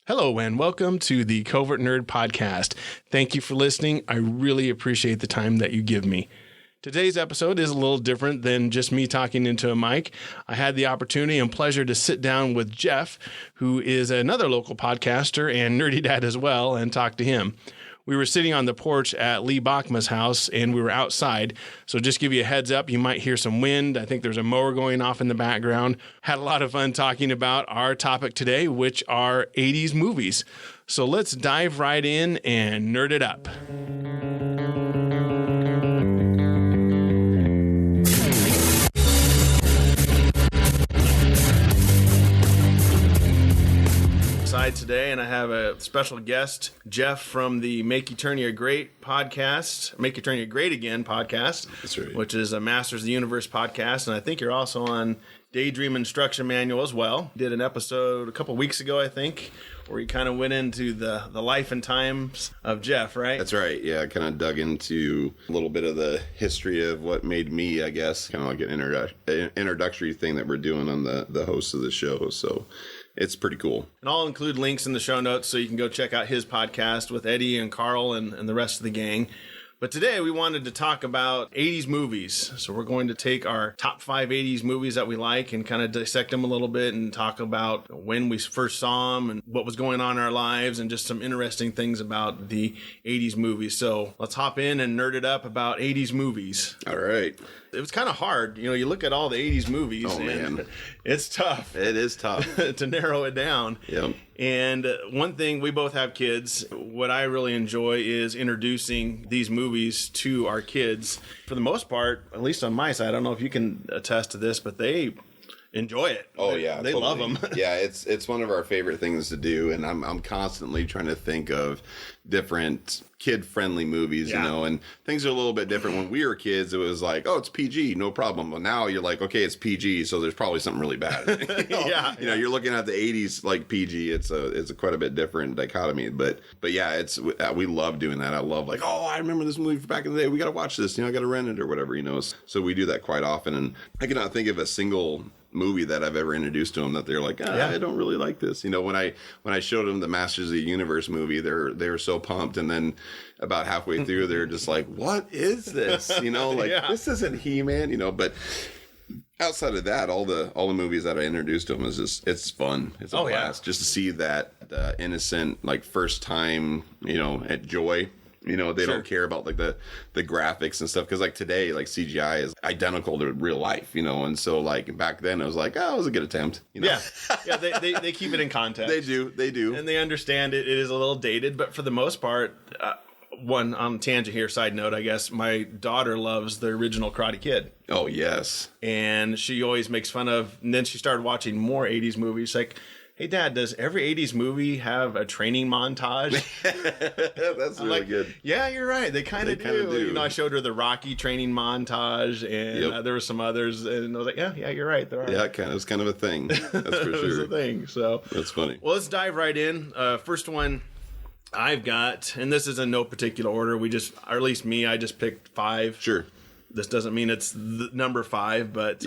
Hello and welcome to the Covert Nerd Podcast. Thank you for listening. I really appreciate the time that you give me. Today's episode is a little different than just me talking into a mic. I had the opportunity and pleasure to sit down with Jeff, who is another local podcaster and nerdy dad as well, and talk to him. We were sitting on the porch at Lee Bachma's house, and we were outside. So just give you a heads up, you might hear some wind. I think there's a mower going off in the background. Had a lot of fun talking about our topic today, which are 80s movies. So let's dive right in and nerd it up. Today, and I have a special guest, Jeff from the Make Eternia Great podcast, Make Eternia Great Again podcast. That's right. Which is a Masters of the Universe podcast, and I think you're also on Daydream Instruction Manual as well. Did an episode a couple weeks ago, I think, where you kind of went into the life and times of Jeff, right? That's right. Yeah, I kind of dug into a little bit of the history of what made me, I guess, kind of like an introductory thing that we're doing on the host of the show. So it's pretty cool. And I'll include links in the show notes so you can go check out his podcast with Eddie and Carl and the rest of the gang. But today we wanted to talk about 80s movies. So we're going to take our top 5 80s movies that we like and kind of dissect them a little bit and talk about when we first saw them and what was going on in our lives and just some interesting things about the 80s movies. So let's hop in and nerd it up about 80s movies. All right. It was kind of hard. You know, you look at all the 80s movies and man. It's tough. It is tough. to narrow it down. Yep. And one thing, we both have kids. What I really enjoy is introducing these movies to our kids. For the most part, at least on my side, I don't know if you can attest to this, but they enjoy it. Oh yeah, they totally. love them. Yeah, it's one of our favorite things to do, and I'm constantly trying to think of different kid-friendly movies, Yeah. you know, and things are a little bit different. When we were kids, it was like, oh, it's PG, no problem. But now you're like, okay, it's PG, so there's probably something really bad. You know, you're looking at the 80s like PG. It's a quite a bit different dichotomy, but yeah, we love doing that. I love like, oh, I remember this movie from back in the day. We got to watch this. You know, I got to rent it or whatever. You know, so we do that quite often, and I cannot think of a single movie that I've ever introduced to them that they're like, I don't really like this. You know, when I showed them the Masters of the Universe movie, they were so pumped, and then about halfway through, they're just like, what is this? You know, like this isn't He-Man. You know, but outside of that, all the movies that I introduced to them is just, it's fun. It's a blast just to see that innocent, like, first time, you know, at joy. You know, they don't care about like the graphics and stuff, because like today, like CGI is identical to real life, you know, and so like back then it was like, oh, it was a good attempt, you know? Yeah, they keep it in context. They do, and they understand it. It is a little dated, but for the most part, one tangent here, side note, I guess, my daughter loves the original Karate Kid. Oh yes, and she always makes fun of. And then she started watching more 80s movies, like, hey, Dad, does every 80s movie have a training montage? That's really like, good. Yeah, you're right. They kind of do. You know, I showed her the Rocky training montage, and there were some others, and I was like, yeah, you're right. There are. Yeah, it's kind of a thing. That's for sure. It's a thing. So that's funny. Well, let's dive right in. First one I've got, and this is in no particular order. Or at least me, I just picked 5. Sure. This doesn't mean it's the number 5, but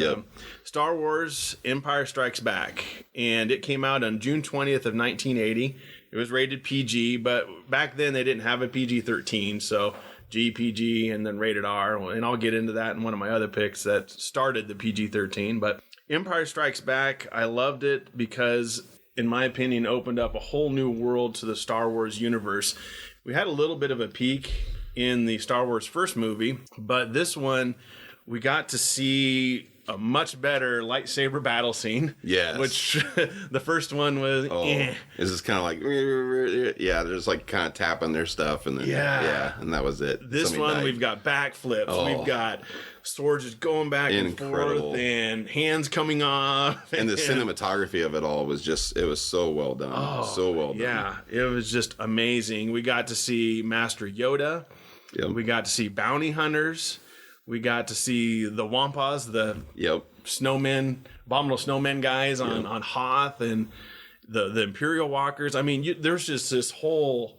Star Wars Empire Strikes Back. And it came out on June 20th of 1980. It was rated PG, but back then they didn't have a PG-13, so G, PG, and then rated R. And I'll get into that in one of my other picks that started the PG-13. But Empire Strikes Back, I loved it because, in my opinion, opened up a whole new world to the Star Wars universe. We had a little bit of a peek in the Star Wars first movie, but this one we got to see a much better lightsaber battle scene. Yes. Which the first one was Is this kind of like they're just like kind of tapping their stuff, and then and that was it. This Somebody one died. we've got backflips, we've got swords just going back and forth, and hands coming off, and the cinematography of it all was just, it was so well done. So well done. Yeah, it was just amazing. We got to see Master Yoda. Yep. We got to see bounty hunters. We got to see the Wampas, the snowmen, abominable snowmen guys on Hoth, and the Imperial Walkers. I mean, there's just this whole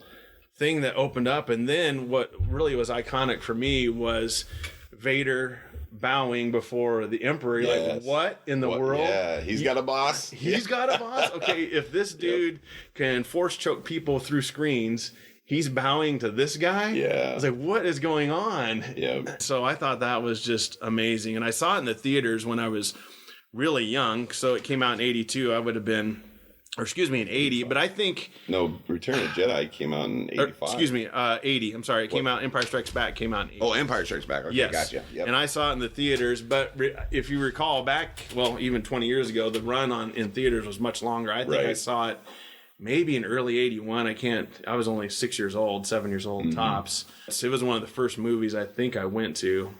thing that opened up. And then what really was iconic for me was Vader bowing before the emperor. You're like, what in the world? Yeah, he's got a boss. He's got a boss. Okay, if this dude can force choke people through screens, he's bowing to this guy? Yeah. I was like, what is going on? Yeah. So I thought that was just amazing. And I saw it in the theaters when I was really young. So it came out in 82. I would have been, in 80. But I think... No, Return of the Jedi came out in 85. 80. I'm sorry. It came out, Empire Strikes Back came out in 80. Oh, Empire Strikes Back. Okay, yes. Gotcha. Yep. And I saw it in the theaters. But if you recall back, even 20 years ago, the run in theaters was much longer. I think I saw it maybe in early 81. I was only 7 years old tops. So it was one of the first movies I think I went to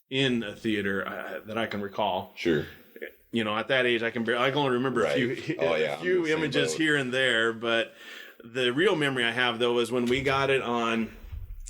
in a theater that I can recall. Sure. At that age, I can only remember a few images here and there. But the real memory I have, though, is when we got it on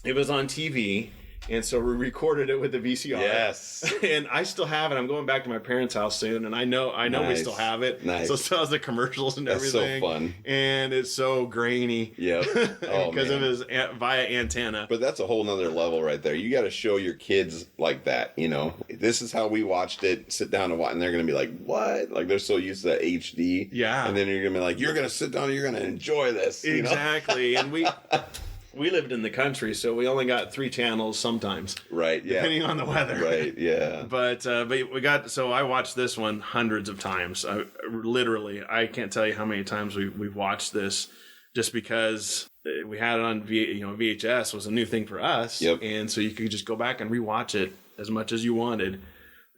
TV. And so we recorded it with the VCR. Yes. And I still have it. I'm going back to my parents' house soon, and I know we still have it. Nice. So it still has the commercials and everything. That's so fun. And it's so grainy. Yep. Because it was via antenna. But that's a whole nother level right there. You got to show your kids like that, This is how we watched it. Sit down and watch, and they're going to be like, what? Like, they're so used to that HD. Yeah. And then you're going to be like, you're going to sit down and you're going to enjoy this. Exactly. And we lived in the country, so we only got 3 channels sometimes. Right, yeah. Depending on the weather. Right, yeah. But I watched this one hundreds of times. I can't tell you how many times we've watched this just because we had it on VHS was a new thing for us. Yep. And so you could just go back and rewatch it as much as you wanted.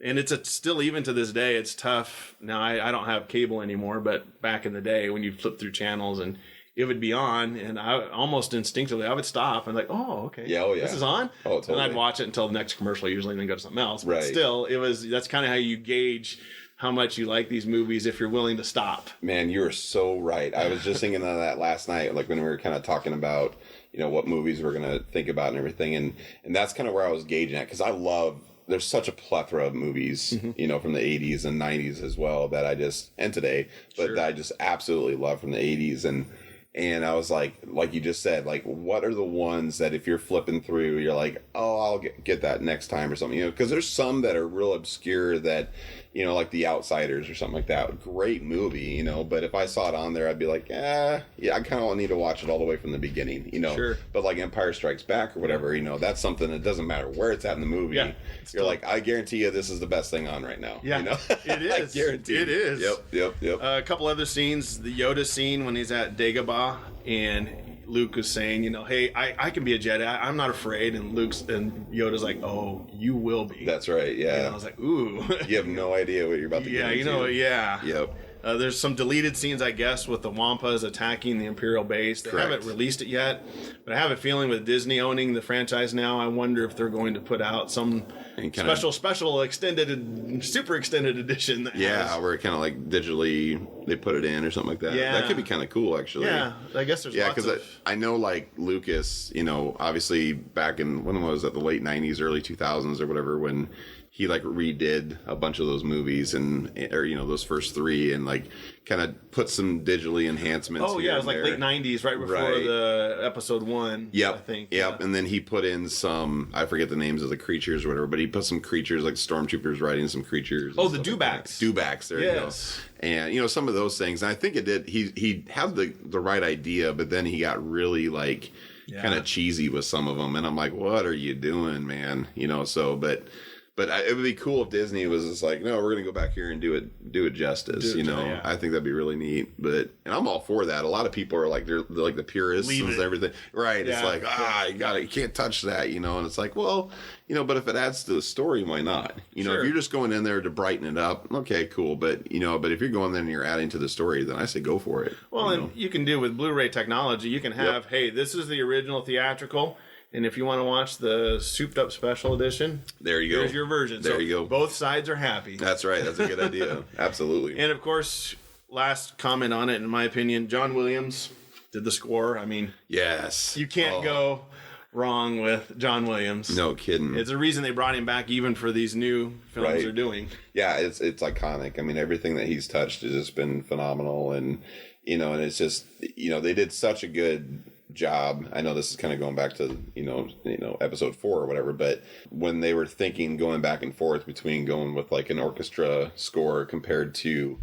And it's still, even to this day, it's tough. Now, I don't have cable anymore, but back in the day when you flip through channels and it would be on, and I almost instinctively I would stop and oh, okay, this is on. Oh, totally. And I'd watch it until the next commercial usually, and then go to something else. But right. Still, that's kind of how you gauge how much you like these movies if you're willing to stop. Man, you are so right. I was just thinking of that last night, like when we were kind of talking about what movies we're gonna think about and everything, and that's kind of where I was gauging at, because there's such a plethora of movies, from the 80s and 90s as well that and today, but that I just absolutely love from the 80s. And I was like you just said, like, what are the ones that if you're flipping through, you're like, oh, I'll get that next time or something, because there's some that are real obscure that, like The Outsiders or something like that. Great movie, but if I saw it on there, I'd be like, I kind of need to watch it all the way from the beginning, Sure. But like Empire Strikes Back or whatever, that's something that doesn't matter where it's at in the movie. Yeah, you're like, I guarantee you this is the best thing on right now. Yeah, it is. I guarantee it is. Yep. A couple other scenes, the Yoda scene when he's at Dagobah and Luke was saying, hey, I can be a Jedi. I'm not afraid. And Yoda's like, oh, you will be. That's right. Yeah. And I was like, ooh. You have no idea what you're about to get into. Yeah. Yep. There's some deleted scenes, I guess, with the Wampas attacking the Imperial base. They haven't released it yet, but I have a feeling with Disney owning the franchise now, I wonder if they're going to put out some special extended, super extended edition. Where it kind of like digitally they put it in or something like that. Yeah. That could be kind of cool, actually. Yeah, I guess there's lots because I know, like, Lucas, obviously back in, when was that, the late 90s, early 2000s or whatever, when he like redid a bunch of those movies those first 3 and like kind of put some digitally enhancements. Oh yeah, it was like late 90s, right before the episode 1. Yep. I think. Yep. Yeah. And then he put in some, I forget the names of the creatures or whatever, but he put some creatures like stormtroopers riding some creatures. Oh, the Dewbacks. Dewbacks, there you go. And some of those things. And I think it did. He had the right idea, but then he got really like kind of cheesy with some of them, and I'm like, what are you doing, man? But it would be cool if Disney was just like, no, we're going to go back here and do it justice. I think that'd be really neat. And I'm all for that. A lot of people are like, they're like the purists and everything. Right. Yeah. It's like, you can't touch that, and it's like, well, but if it adds to the story, why not? Sure. If you're just going in there to brighten it up, okay, cool. But if you're going there and you're adding to the story, then I say go for it. Well, and you can do with Blu-ray technology, you can have, hey, this is the original theatrical. And if you want to watch the souped up special edition, there you go. Here's your version. There you go. Both sides are happy. That's right. That's a good idea. Absolutely. And of course, last comment on it, in my opinion, John Williams did the score. I mean, yes, you can't go wrong with John Williams. No kidding. It's a reason they brought him back even for these new films they're doing. Yeah, it's iconic. I mean, everything that he's touched has just been phenomenal, and and it's just they did such a good job. I know this is kind of going back to, episode 4 or whatever, but when they were thinking going back and forth between going with like an orchestra score compared to,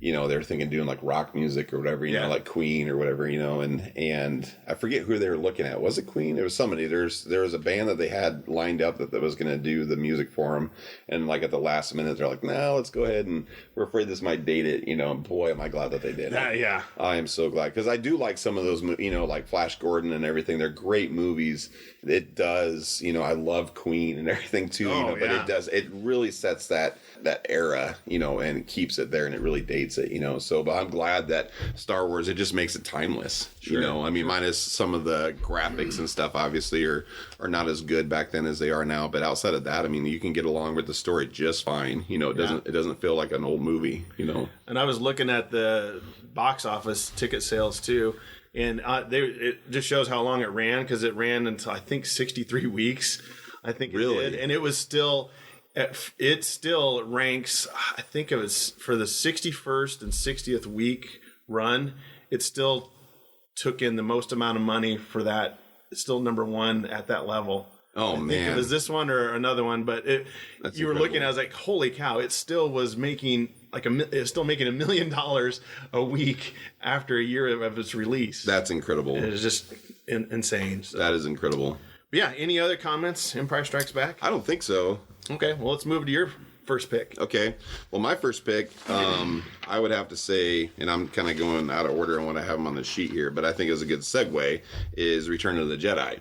they were thinking doing like rock music or whatever, like Queen or whatever, and I forget who they were looking at. Was it Queen? It was somebody. There was a band that they had lined up that was going to do the music for them. And like at the last minute, they're like, no, let's go ahead, and we're afraid this might date it, and boy, am I glad that they did it. Yeah. I am so glad, because I do like some of those, like Flash Gordon and everything. They're great movies. It does, I love Queen and everything too, but it really sets that era, and keeps it there, and it really dates it, so, but I'm glad that Star Wars, it just makes it timeless, minus some of the graphics and stuff obviously are not as good back then as they are now, but outside of that, you can get along with the story just fine, it doesn't feel like an old movie, And I was looking at the box office ticket sales too, and it just shows how long it ran, because it ran until I think 63 weeks. I think it did, and it was still. It still ranks, I think it was for the 61st and 60th week run, it still took in the most amount of money for that. It's still number 1 at that level. Oh, man. I think it was this one or another one, but you were looking, I was like, holy cow, it still was making it's still making $1 million a week after a year of its release. That's incredible. It was just insane. So. That is incredible. But yeah, any other comments? Empire Strikes Back? I don't think so. Okay, well, let's move to your first pick. Okay, well, my first pick, I would have to say, and I'm kind of going out of order on what I have them on the sheet here, but I think is a good segue, is Return of the Jedi.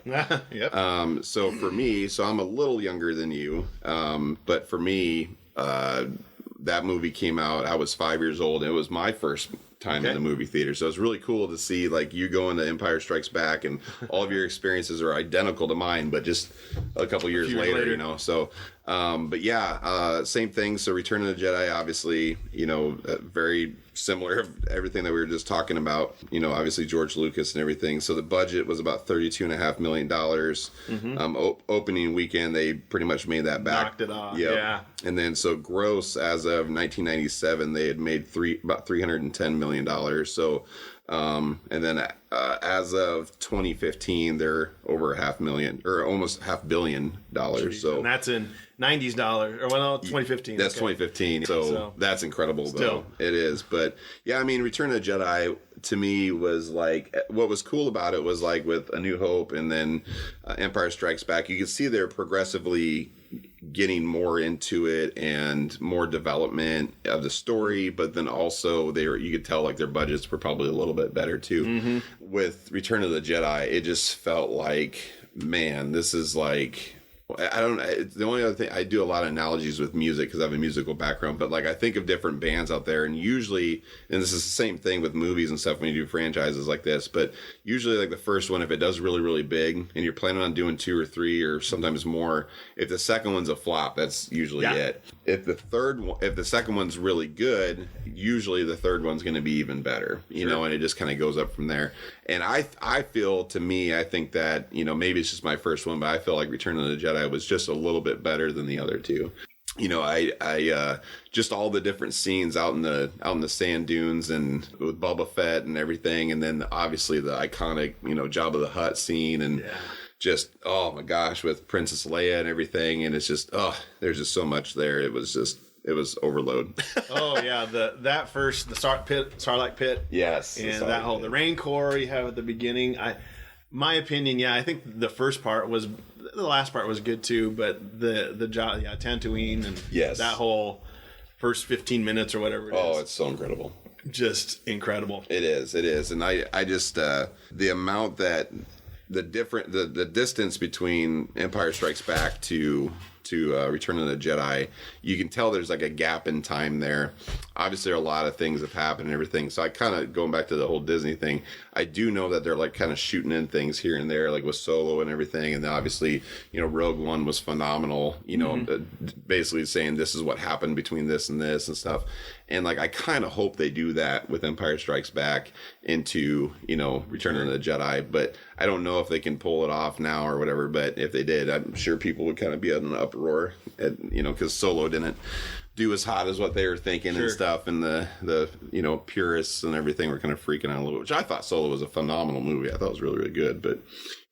Yep. So for me, I'm a little younger than you, but for me, that movie came out, I was 5 years old, and it was my first time in the movie theater, so it's really cool to see like you going to Empire Strikes Back, and all of your experiences are identical to mine, but just a couple years later. So but yeah, same thing. So Return of the Jedi, obviously, very similar, everything that we were just talking about, obviously George Lucas and everything. So the budget was about $32.5 million. Opening weekend, they pretty much made that back. Knocked it off. Yep. Yeah. And then so gross as of 1997, they had made about $310 million. So, and then as of 2015, they're over $500,000 or almost $500 million. So, and that's in 90s dollars, or 2015. That's 2015. So that's incredible, though. It is. But yeah, Return of the Jedi to me was like, what was cool about it was like with A New Hope and then Empire Strikes Back, you could see they're progressively getting more into it and more development of the story, but then also you could tell like their budgets were probably a little bit better too. With Return of the Jedi, it just felt like, man, this is like, the only other thing, I do a lot of analogies with music because I have a musical background, but like I think of different bands out there, and usually, and this is the same thing with movies and stuff when you do franchises like this, but usually like the first one, if it does really, really big and you're planning on doing 2 or 3 or sometimes more, if the second one's a flop, that's usually it. If the second one's really good, usually the third one's going to be even better, you know, and it just kind of goes up from there. And I think that, maybe it's just my first one, but I feel like Return of the Jedi was just a little bit better than the other two. I just all the different scenes out in the sand dunes and with Boba Fett and everything, and then obviously the iconic, Jabba the Hutt scene, and just, oh my gosh, with Princess Leia and everything, and it's just, there's just so much there. It was overload. Oh yeah, the Sarlacc pit. Yes, and that whole the Rancor you have at the beginning. My opinion, I think the last part was good too, but the Tatooine and that whole first 15 minutes or whatever it is. Oh, it's so incredible. Just incredible. It is. And I just the amount that the distance between Empire Strikes Back to Return of the Jedi, you can tell there's like a gap in time there. Obviously, there are a lot of things have happened and everything. So I kind of, going back to the whole Disney thing, I do know that they're like kind of shooting in things here and there, like with Solo and everything. And then obviously, Rogue One was phenomenal, basically saying this is what happened between this and stuff. And like, I kind of hope they do that with Empire Strikes Back into, Return of the Jedi. But I don't know if they can pull it off now or whatever. But if they did, I'm sure people would kind of be in an uproar, because Solo didn't. do as hot as what they were thinking and stuff. And the purists and everything were kind of freaking out a little bit, which I thought Solo was a phenomenal movie. I thought it was really, really good. But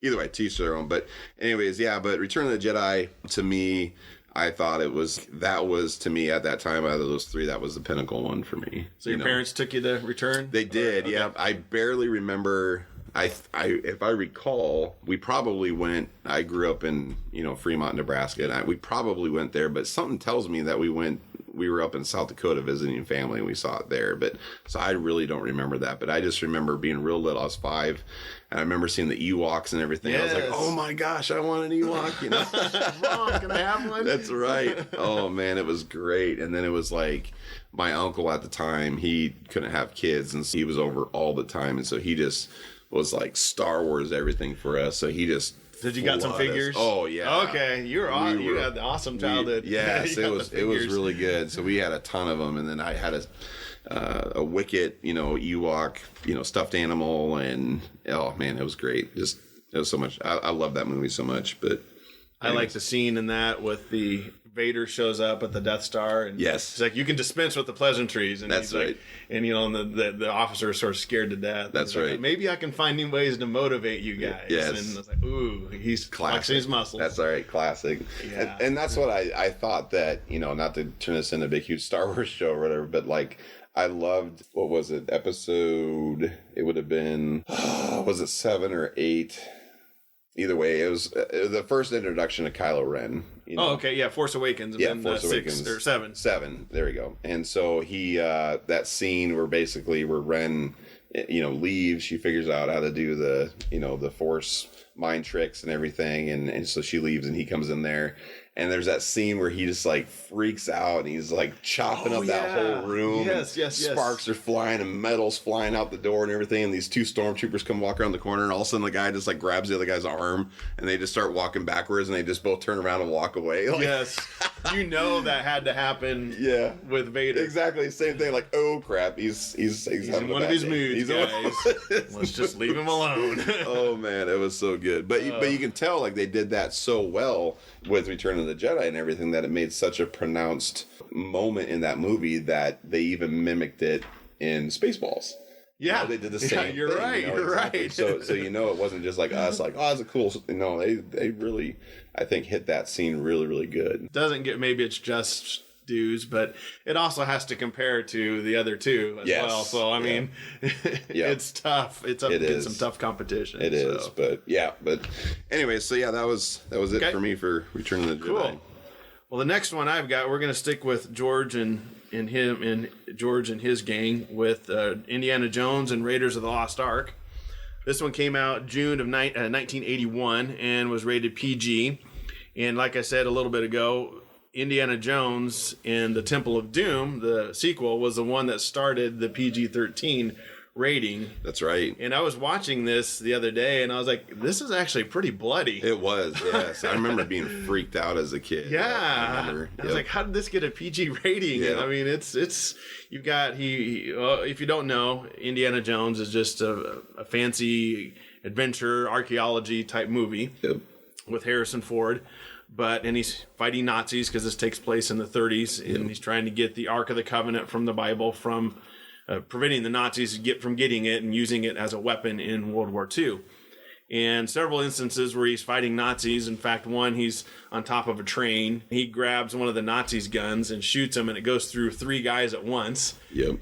either way, to each their own. But anyways, but Return of the Jedi, to me, I thought that was to me at that time, out of those three, that was the pinnacle one for me. So your parents took you to Return? They did, okay. Yeah. I barely remember. If I recall, we probably went. I grew up in Fremont, Nebraska, and we probably went there. But something tells me that we were up in South Dakota visiting family, and we saw it there. But so I really don't remember that. But I just remember being real little. I was 5, and I remember seeing the Ewoks and everything. Yes. I was like, "Oh my gosh, I want an Ewok!" Mom, can I have one? That's right. Oh man, it was great. And then it was like my uncle at the time. He couldn't have kids, and so he was over all the time, and so he just was like Star Wars everything for us. So he just did you got some figures? Oh yeah. Okay, you had the awesome childhood. Yes, it was really good. So we had a ton of them, and then I had a Wicket, Ewok, stuffed animal, and oh man, it was great. It was so much. I love that movie so much. But I like the scene in that with the Vader shows up at the Death Star, and yes, it's like you can dispense with the pleasantries, and that's right. Like, and the officer is sort of scared to death. That's right. Like, maybe I can find new ways to motivate you guys. Yes, and it's like, ooh, he's flexing his muscles. That's all right, classic. Yeah, and that's what I thought that not to turn this into a big huge Star Wars show or whatever, but like I loved, what was it, episode? It would have been was it 7 or 8? Either way, it was the first introduction to Kylo Ren. Oh, okay, yeah, Force Awakens. And then Force Awakens. 6 or 7. 7, there we go. And so he, that scene where Ren, leaves, she figures out how to do the Force mind tricks and everything, and so she leaves, and he comes in there. And there's that scene where he just like freaks out and he's like chopping up that whole room. Yes. Sparks are flying and metal's flying out the door and everything. And these 2 stormtroopers come walk around the corner, and all of a sudden the guy just like grabs the other guy's arm, and they just start walking backwards, and they just both turn around and walk away. Like, yes. That had to happen. Yeah. With Vader. Exactly. Same thing. Like, oh crap. He's in one of his moods, guys. Let's just leave him alone. Oh man, it was so good. But you can tell like they did that so well with Return of the Jedi and everything, that it made such a pronounced moment in that movie that they even mimicked it in Spaceballs. Yeah, they did the same. Yeah, you're thing, right. You're exactly. right. So it wasn't just like us, like, oh, it's a cool. No, they really, I think, hit that scene really, really good. Doesn't get, maybe it's just dues, but it also has to compare to the other 2 as well. So I mean, it's tough. It's up against some tough competition. It is, but anyway, so that was it for me for Return of the Jedi. Cool. Well, the next one I've got, we're going to stick with George and George and his gang with Indiana Jones and Raiders of the Lost Ark. This one came out June of 1981 and was rated PG. And like I said a little bit ago, Indiana Jones and the Temple of Doom, the sequel, was the one that started the PG-13 rating. That's right. And I was watching this the other day, and I was like, this is actually pretty bloody. It was, yes. I remember being freaked out as a kid. Yeah. I was like, how did this get a PG rating? Yeah. I mean, it's you've got, if you don't know, Indiana Jones is just a fancy adventure, archaeology type movie with Harrison Ford. And he's fighting Nazis because this takes place in the 30s, and he's trying to get the Ark of the Covenant from the Bible from preventing the Nazis from getting it and using it as a weapon in World War II. And several instances where he's fighting Nazis. In fact, one, he's on top of a train. He grabs one of the Nazis' guns and shoots him, and it goes through 3 guys at once. Yep.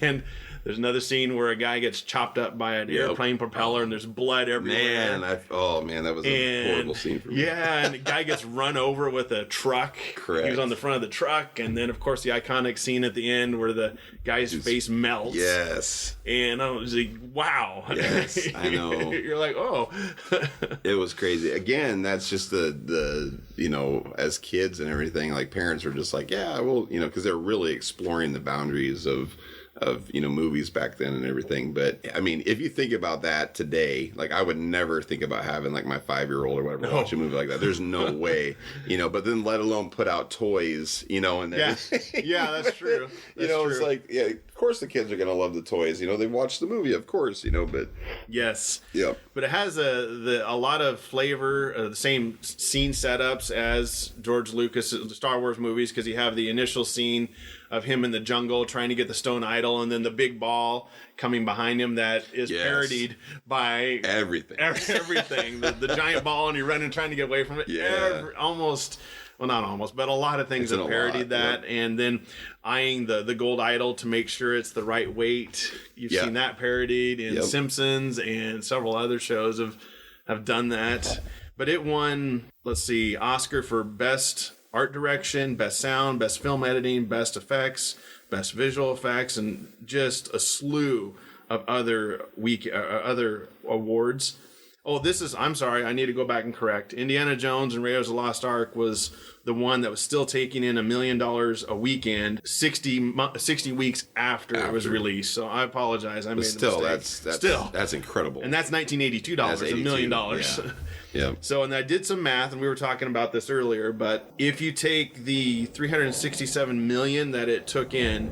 And there's another scene where a guy gets chopped up by an airplane propeller, and there's blood everywhere. That was a horrible scene for me. Yeah, and the guy gets run over with a truck. Correct. He was on the front of the truck, and then, of course, the iconic scene at the end where the guy's face melts. Yes. And I was like, wow. Yes, I know. You're like, oh. It was crazy. Again, that's just the as kids and everything, like parents were just like, yeah, well, because they're really exploring the boundaries of movies back then and everything. But I mean, if you think about that today, like I would never think about having like my 5-year-old or whatever watch a movie like that. There's no way, but then let alone put out toys, and then yeah, that's true. It's like course the kids are going to love the toys. You know, they've watched the movie, of course, you know, but... Yes. Yeah. But it has a lot of flavor, the same scene setups as George Lucas' Star Wars movies, because you have the initial scene of him in the jungle trying to get the stone idol, and then the big ball coming behind him that is parodied by... Everything. Everything. the giant ball, and you're running trying to get away from it. Yeah. Almost... Well, not almost, but a lot of things have parodied that. Yep. And then eyeing the gold idol to make sure it's the right weight. You've seen that parodied in Simpsons, and several other shows have done that. But it won, let's see, Oscar for Best Art Direction, Best Sound, Best Film Editing, Best Effects, Best Visual Effects, and just a slew of other awards. Oh, I'm sorry, I need to go back and correct. Indiana Jones and Raiders of the Lost Ark was the one that was still taking in $1 million a weekend, 60 weeks after it was released. So I apologize. I made a mistake. That's incredible. And that's $1982, $1 million. Yeah. So, and I did some math, and we were talking about this earlier, but if you take the $367 million that it took in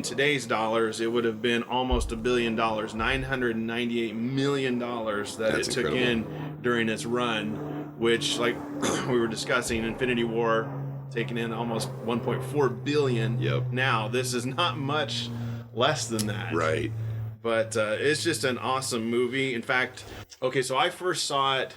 today's dollars, it would have been almost $1 billion, $998 million that it took in during its run, which, like we were discussing, Infinity War taking in almost $1.4 billion. Yep. Now, this is not much less than that. Right. But it's just an awesome movie. In fact, okay, so I first saw it,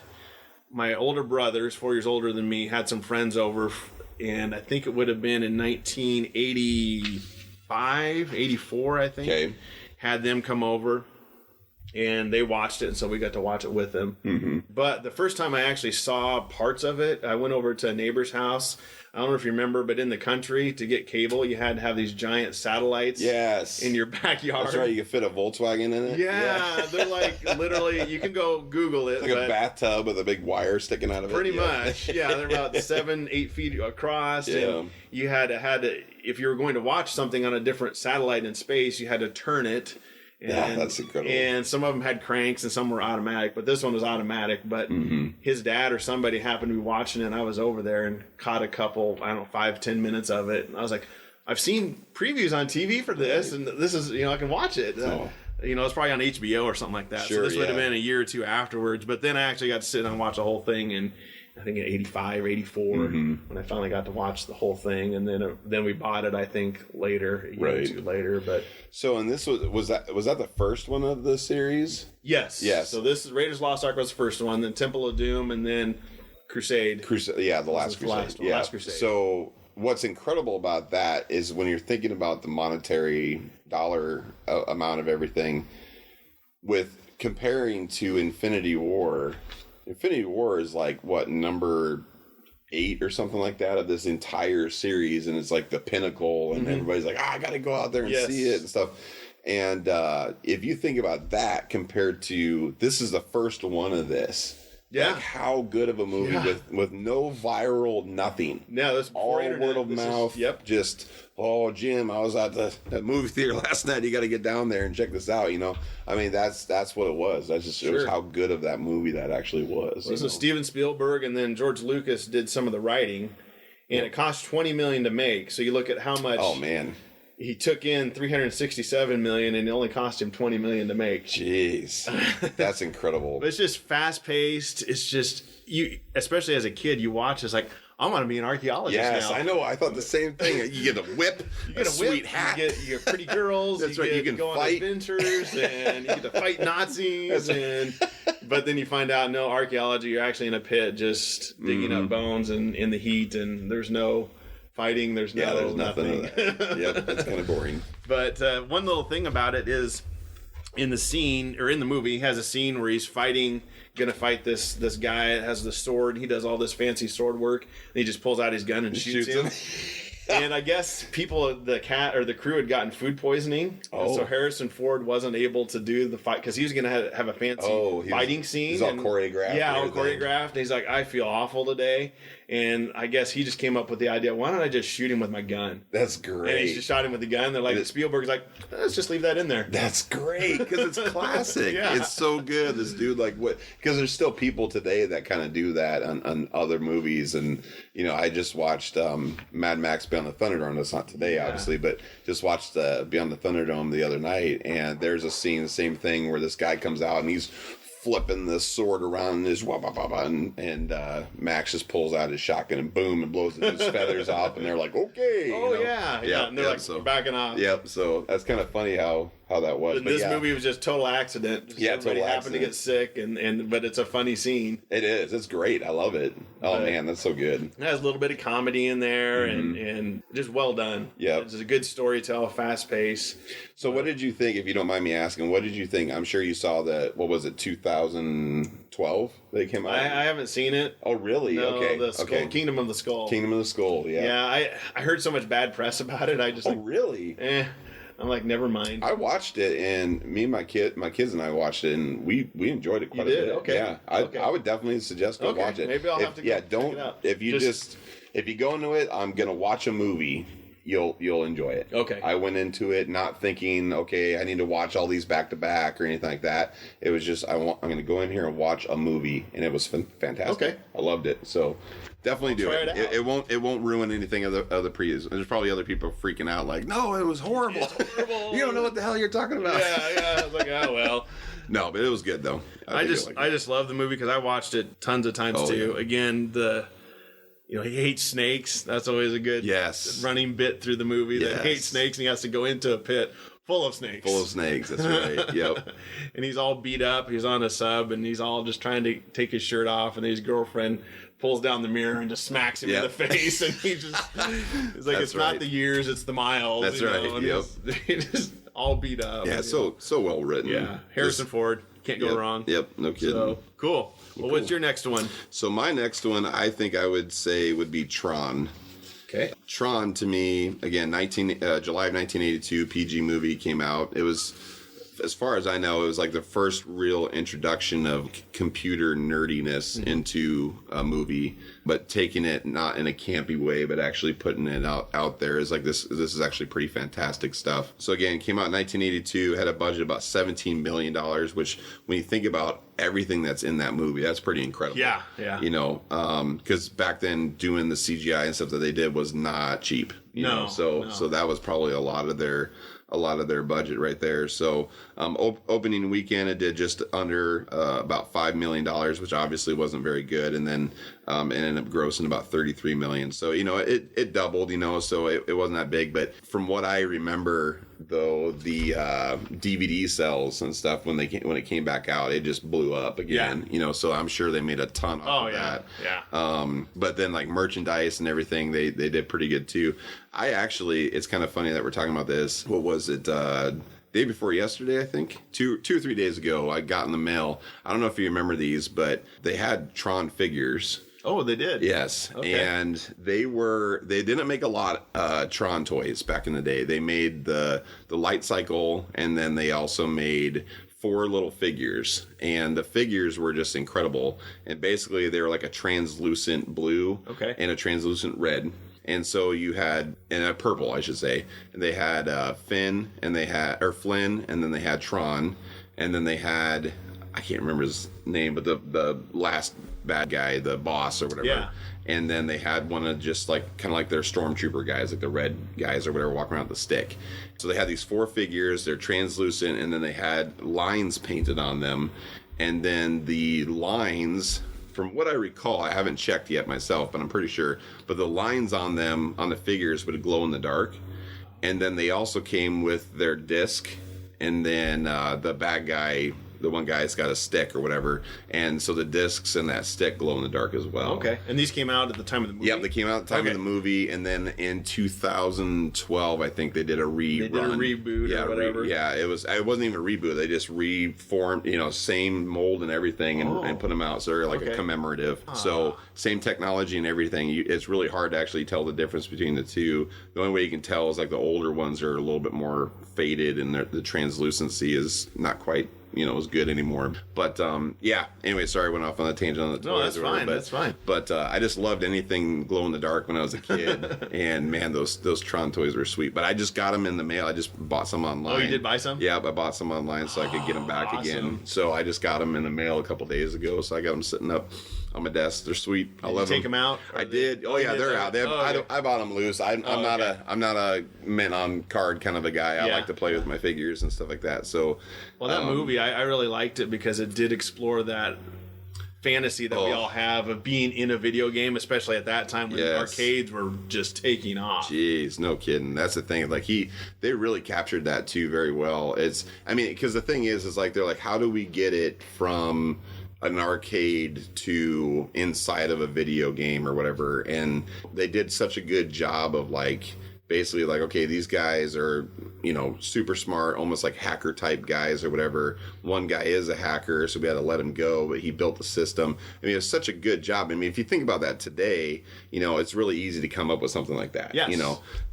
my older brothers, 4 years older than me, had some friends over, and I think it would have been in 1985, 84, I think. Okay. Had them come over, and they watched it, and so we got to watch it with them. Mm-hmm. But the first time I actually saw parts of it, I went over to a neighbor's house. I don't know if you remember, but in the country, to get cable, you had to have these giant satellites in your backyard. That's right, you could fit a Volkswagen in it. Yeah, they're like, literally, you can go Google it. Like a bathtub with a big wire sticking out of it. Pretty much, yeah. They're about 7-8 feet across. Yeah. And you had to, if you were going to watch something on a different satellite in space, you had to turn it. And, that's incredible. And some of them had cranks and some were automatic, but this one was automatic. But his dad or somebody happened to be watching it, and I was over there and caught a couple, 5-10 minutes of it. And I was like, I've seen previews on TV for this, and this is, I can watch it. It's probably on HBO or something like that. Sure, so this would have been a year or two afterwards. But then I actually got to sit and watch the whole thing, and I think in 85, 84, when I finally got to watch the whole thing. And then we bought it, I think, later, a year or two later. But so, and this was that the first one of the series? Yes. So this is Raiders of the Lost Ark was the first one, then Temple of Doom, and then Crusade. The Last Crusade. Last Crusade. So what's incredible about that is when you're thinking about the monetary dollar amount of everything, with comparing to Infinity War is like, what, number 8 or something like that of this entire series, and it's like the pinnacle, and everybody's like, I gotta go out there and see it and stuff. And if you think about that compared to, this is the first one of this. Yeah. Like, how good of a movie with no viral nothing. Yeah, this all word of mouth. Just, Jim, I was at the movie theater last night. You got to get down there and check this out. I mean, that's what it was. That just shows how good of that movie that actually was. So Steven Spielberg and then George Lucas did some of the writing, and it cost $20 million to make. So you look at how much. Oh man. He took in $367 million, and it only cost him $20 million to make. Jeez, that's incredible. But it's just fast paced. It's just especially as a kid, you watch. It's like, I want to be an archaeologist now. Yes, I know. I thought the same thing. You get a whip, you get a sweet hat, you get pretty girls. That's right. You can go fight on adventures, and you get to fight Nazis. But then you find out, no, archaeology. You're actually in a pit, just digging up bones and in the heat, and there's no fighting, there's nothing. Yep, it's kind of boring. But one little thing about it is, in the scene, or in the movie, he has a scene where he's gonna fight this guy that has the sword. He does all this fancy sword work, and he just pulls out his gun and shoots him. And I guess the crew had gotten food poisoning. And so Harrison Ford wasn't able to do the fight because he was going to have a fancy fighting scene. He's all choreographed. Yeah, all choreographed. And he's like, I feel awful today. And I guess he just came up with the idea, why don't I just shoot him with my gun? That's great. And he just shot him with the gun. They're like, Spielberg's like, let's just leave that in there. That's great because it's classic. It's so good. This dude, because there's still people today that kind of do that on other movies. And, I just watched Mad Max Beyond the Thunderdome. That's not today, obviously, but just watched Beyond the Thunderdome the other night, and there's a scene, the same thing, where this guy comes out and he's flipping the sword around and his and Max just pulls out his shotgun and boom, and blows his feathers off, and they're like, okay. Oh, yeah. And they're like backing off. Yep. So that's kind of funny how that was. But this movie was just total accident. Just everybody happened to get sick, but it's a funny scene. It is. It's great. I love it. Oh, man, that's so good. It has a little bit of comedy in there, and just well done. Yeah. It's a good story, fast pace. So what did you think, if you don't mind me asking, what did you think? I'm sure you saw that, what was it, 2012 they came out? I haven't seen it. Oh, really? No, okay. The Skull, Kingdom of the Skull. Kingdom of the Skull, yeah. Yeah, I heard so much bad press about it. I just really? I'm like, never mind. I watched it, and me and my kids and I watched it, and we enjoyed it quite a bit. Okay. Yeah, I would definitely suggest go watch it. Maybe I'll have to check it out. If you go into it, I'm gonna watch a movie. You'll enjoy it. Okay. I went into it not thinking, okay, I need to watch all these back to back or anything like that. It was just I'm going to go in here and watch a movie, and it was fantastic. Okay. I loved it. So definitely do it. It won't ruin anything of the previews. There's probably other people freaking out like, no, it was horrible. You don't know what the hell you're talking about. Yeah. I was like, oh well. No, but it was good though. I just love the movie because I watched it tons of times too. Yeah. Again, he hates snakes. That's always a good running bit through the movie. That he hates snakes, and he has to go into a pit full of snakes. Full of snakes, that's right. Yep. And he's all beat up. He's on a sub, and he's all just trying to take his shirt off, and his girlfriend pulls down the mirror and just smacks him in the face, and he's like, it's not the years, it's the miles. That's right. Yep. He's just all beat up. Yeah, so well written. Yeah. Harrison Ford. Can't go wrong. Yep, no kidding. So, cool. Well, what's your next one? So my next one, I think I would say would be Tron. Okay. Tron, to me, again, July of 1982, PG movie came out. It was, as far as I know, it was like the first real introduction of computer nerdiness into a movie, but taking it not in a campy way, but actually putting it out there is like, this is actually pretty fantastic stuff. So again, came out in 1982, had a budget of about $17 million, which when you think about everything that's in that movie, that's pretty incredible. Yeah. Because back then doing the CGI and stuff that they did was not cheap. So that was probably a lot of their budget right there. So opening weekend, it did just under about $5 million, which obviously wasn't very good, and then it ended up grossing about $33 million. So it doubled. So it wasn't that big. But from what I remember, though, the DVD sales and stuff when it came back out, it just blew up again. So I'm sure they made a ton off of that. Yeah. But then like merchandise and everything, they did pretty good too. It's kind of funny that we're talking about this. What was it? Day before yesterday, I think 2 or 3 days ago, I got in the mail. I don't know if you remember these, but they had Tron figures. Oh, they did? Yes. Okay. And they didn't make a lot Tron toys back in the day. They made the light cycle, and then they also made 4 little figures, and the figures were just incredible. And basically they were like a translucent blue and a translucent red. And so you had, and a purple, I should say. And they had Flynn, and then they had Tron, and then they had, I can't remember his name, but the last bad guy, the boss or whatever. Yeah. And then they had one of just like kind of like their stormtrooper guys, like the red guys or whatever, walking around with the stick. So they had these 4 figures, they're translucent, and then they had lines painted on them. And then the lines, from what I recall, I haven't checked yet myself, but I'm pretty sure, but the lines on them, on the figures, would glow in the dark. And then they also came with their disc, and then the bad guy, the one guy's got a stick or whatever, and so the discs and that stick glow in the dark as well. Okay, and these came out at the time of the movie? Yep, they came out at the time of the movie, and then in 2012, I think they did a rerun. They did a reboot or whatever. It wasn't even a reboot. They just reformed, same mold and everything, and put them out. So they're like a commemorative. So same technology and everything. It's really hard to actually tell the difference between the two. The only way you can tell is like the older ones are a little bit more faded, and the translucency is not quite as good anymore. But anyway, sorry, I went off on a tangent on the toys. No, that's fine. That's fine. But I just loved anything glow in the dark when I was a kid. And man, those Tron toys were sweet. But I just got them in the mail. I just bought some online. Oh, you did buy some? Yeah, I bought some online so I could get them back again. So I just got them in the mail a couple days ago. So I got them sitting up on my desk. They're sweet. I love them. Did you take them out? I did. Oh yeah, they're out. I bought them loose. I'm not a mint on card kind of a guy. I like to play with my figures and stuff like that. So, well, that movie, I really liked it because it did explore that fantasy that we all have of being in a video game, especially at that time when arcades were just taking off. Jeez, no kidding. That's the thing. Like they really captured that too very well. Because the thing is like they're like, how do we get it from an arcade to inside of a video game or whatever? And they did such a good job of like basically like, okay, these guys are, super smart, almost like hacker type guys or whatever. One guy is a hacker, so we had to let him go, but he built the system. I mean, it was such a good job. I mean, if you think about that today, it's really easy to come up with something like that,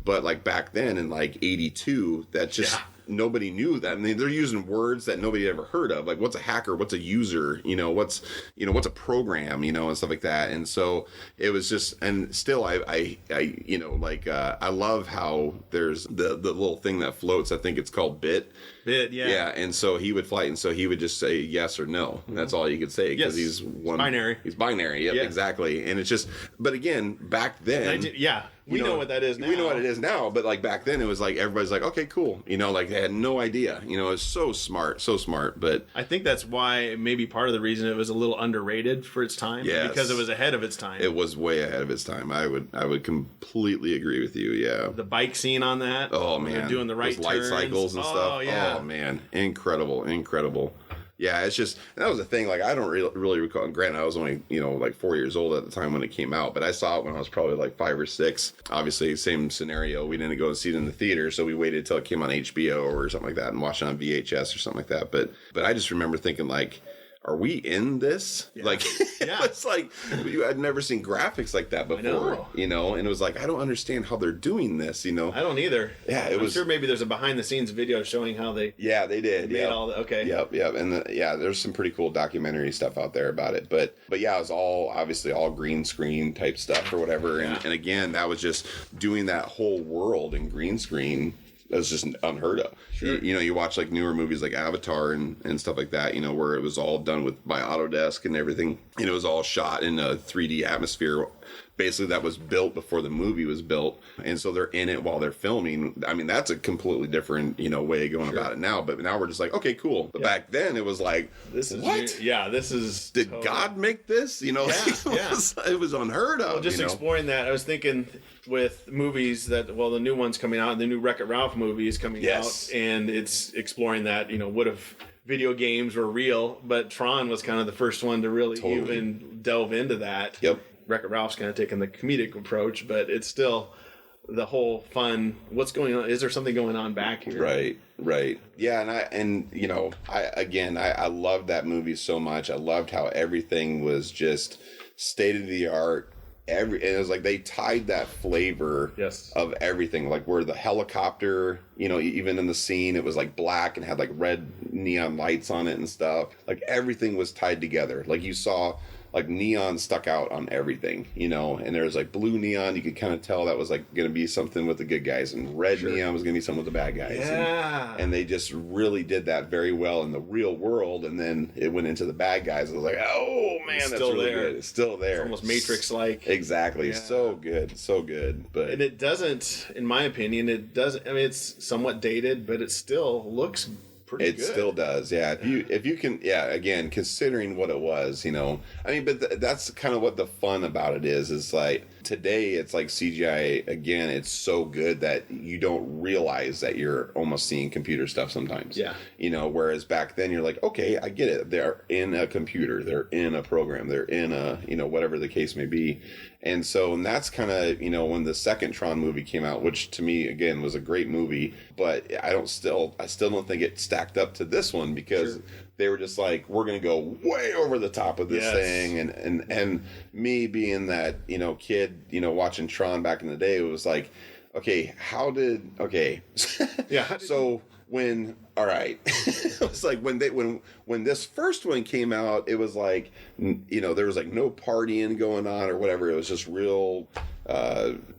but like back then in like 82, that just... Nobody knew that. I mean, they're using words that nobody had ever heard of. Like, what's a hacker? What's a user? What's a program? And stuff like that. And so it was just, and still, I love how there's the little thing that floats. I think it's called bit. Yeah. And so he would flight, and so he would just say yes or no. And that's all he could say because he's binary. He's binary. Yep, exactly. And it's just, but again, back then, we know what that is now. We know what it is now, but like back then, it was like everybody's like, okay, cool. Like they had no idea. It was so smart. But I think that's why maybe part of the reason it was a little underrated for its time. Yes. Because it was ahead of its time. It was way ahead of its time. I would completely agree with you. Yeah. The bike scene on that. Oh man, they're doing the right light cycles and stuff. Oh yeah. Oh man, incredible. Yeah, it's just, and that was the thing, like, I don't really recall, and granted, I was only, like 4 years old at the time when it came out, but I saw it when I was probably like 5 or 6. Obviously, same scenario, we didn't go and see it in the theater, so we waited until it came on HBO or something like that, and watched it on VHS or something like that, but I just remember thinking, like, are we in this? Yeah. Like, it's like, I'd never seen graphics like that before, and it was like, I don't understand how they're doing this, I don't either. Yeah, I'm sure maybe there's a behind the scenes video showing how they... Yeah, they did. Made all the, okay. Yep. And there's some pretty cool documentary stuff out there about it. But yeah, it was obviously all green screen type stuff or whatever. And again, that was just doing that whole world in green screen. That's just unheard of. Sure. You watch like newer movies like Avatar and stuff like that, where it was all done by Autodesk and everything. And it was all shot in a 3D atmosphere. Basically, that was built before the movie was built. And so they're in it while they're filming. I mean, that's a completely different, way of going about it now. But now we're just like, okay, cool. But back then it was like, this is what? This is... Did God make this? It was unheard of. Well, just exploring that, I was thinking... with movies that, the new one's coming out, the new Wreck-It Ralph movie is coming out, and it's exploring that, what if video games were real, but Tron was kind of the first one to really even delve into that. Yep. Wreck-It Ralph's kind of taking the comedic approach, but it's still the whole fun, what's going on, is there something going on back here? Right. Yeah, I loved that movie so much. I loved how everything was just state of the art. And it was like they tied that flavor of everything, like where the helicopter, even in the scene, it was like black and had like red neon lights on it and stuff. Like everything was tied together. Like you saw like neon stuck out on everything, and there was like blue neon. You could kind of tell that was like going to be something with the good guys, and red neon was going to be something with the bad guys. Yeah. And they just really did that very well in the real world. And then it went into the bad guys. It was like, oh man, that's really good. It's still there. It's almost Matrix-like. Exactly. Yeah. So good. But and it doesn't, in my opinion, I mean, it's somewhat dated, but it still looks pretty good. It still does, yeah. If you can, again, considering what it was, but that's kind of what the fun about it is like today it's like CGI, again, it's so good that you don't realize that you're almost seeing computer stuff sometimes. Yeah. Whereas back then you're like, okay, I get it. They're in a computer, they're in a program, they're in a, whatever the case may be. And that's kind of, when the second Tron movie came out, which to me, again, was a great movie, but I still don't think it stacked up to this one because they were just like, we're going to go way over the top of this thing. And me being that, kid, watching Tron back in the day, it was like, okay, so when, all right, it's like when this first one came out, it was like, there was like no partying going on or whatever. It was just real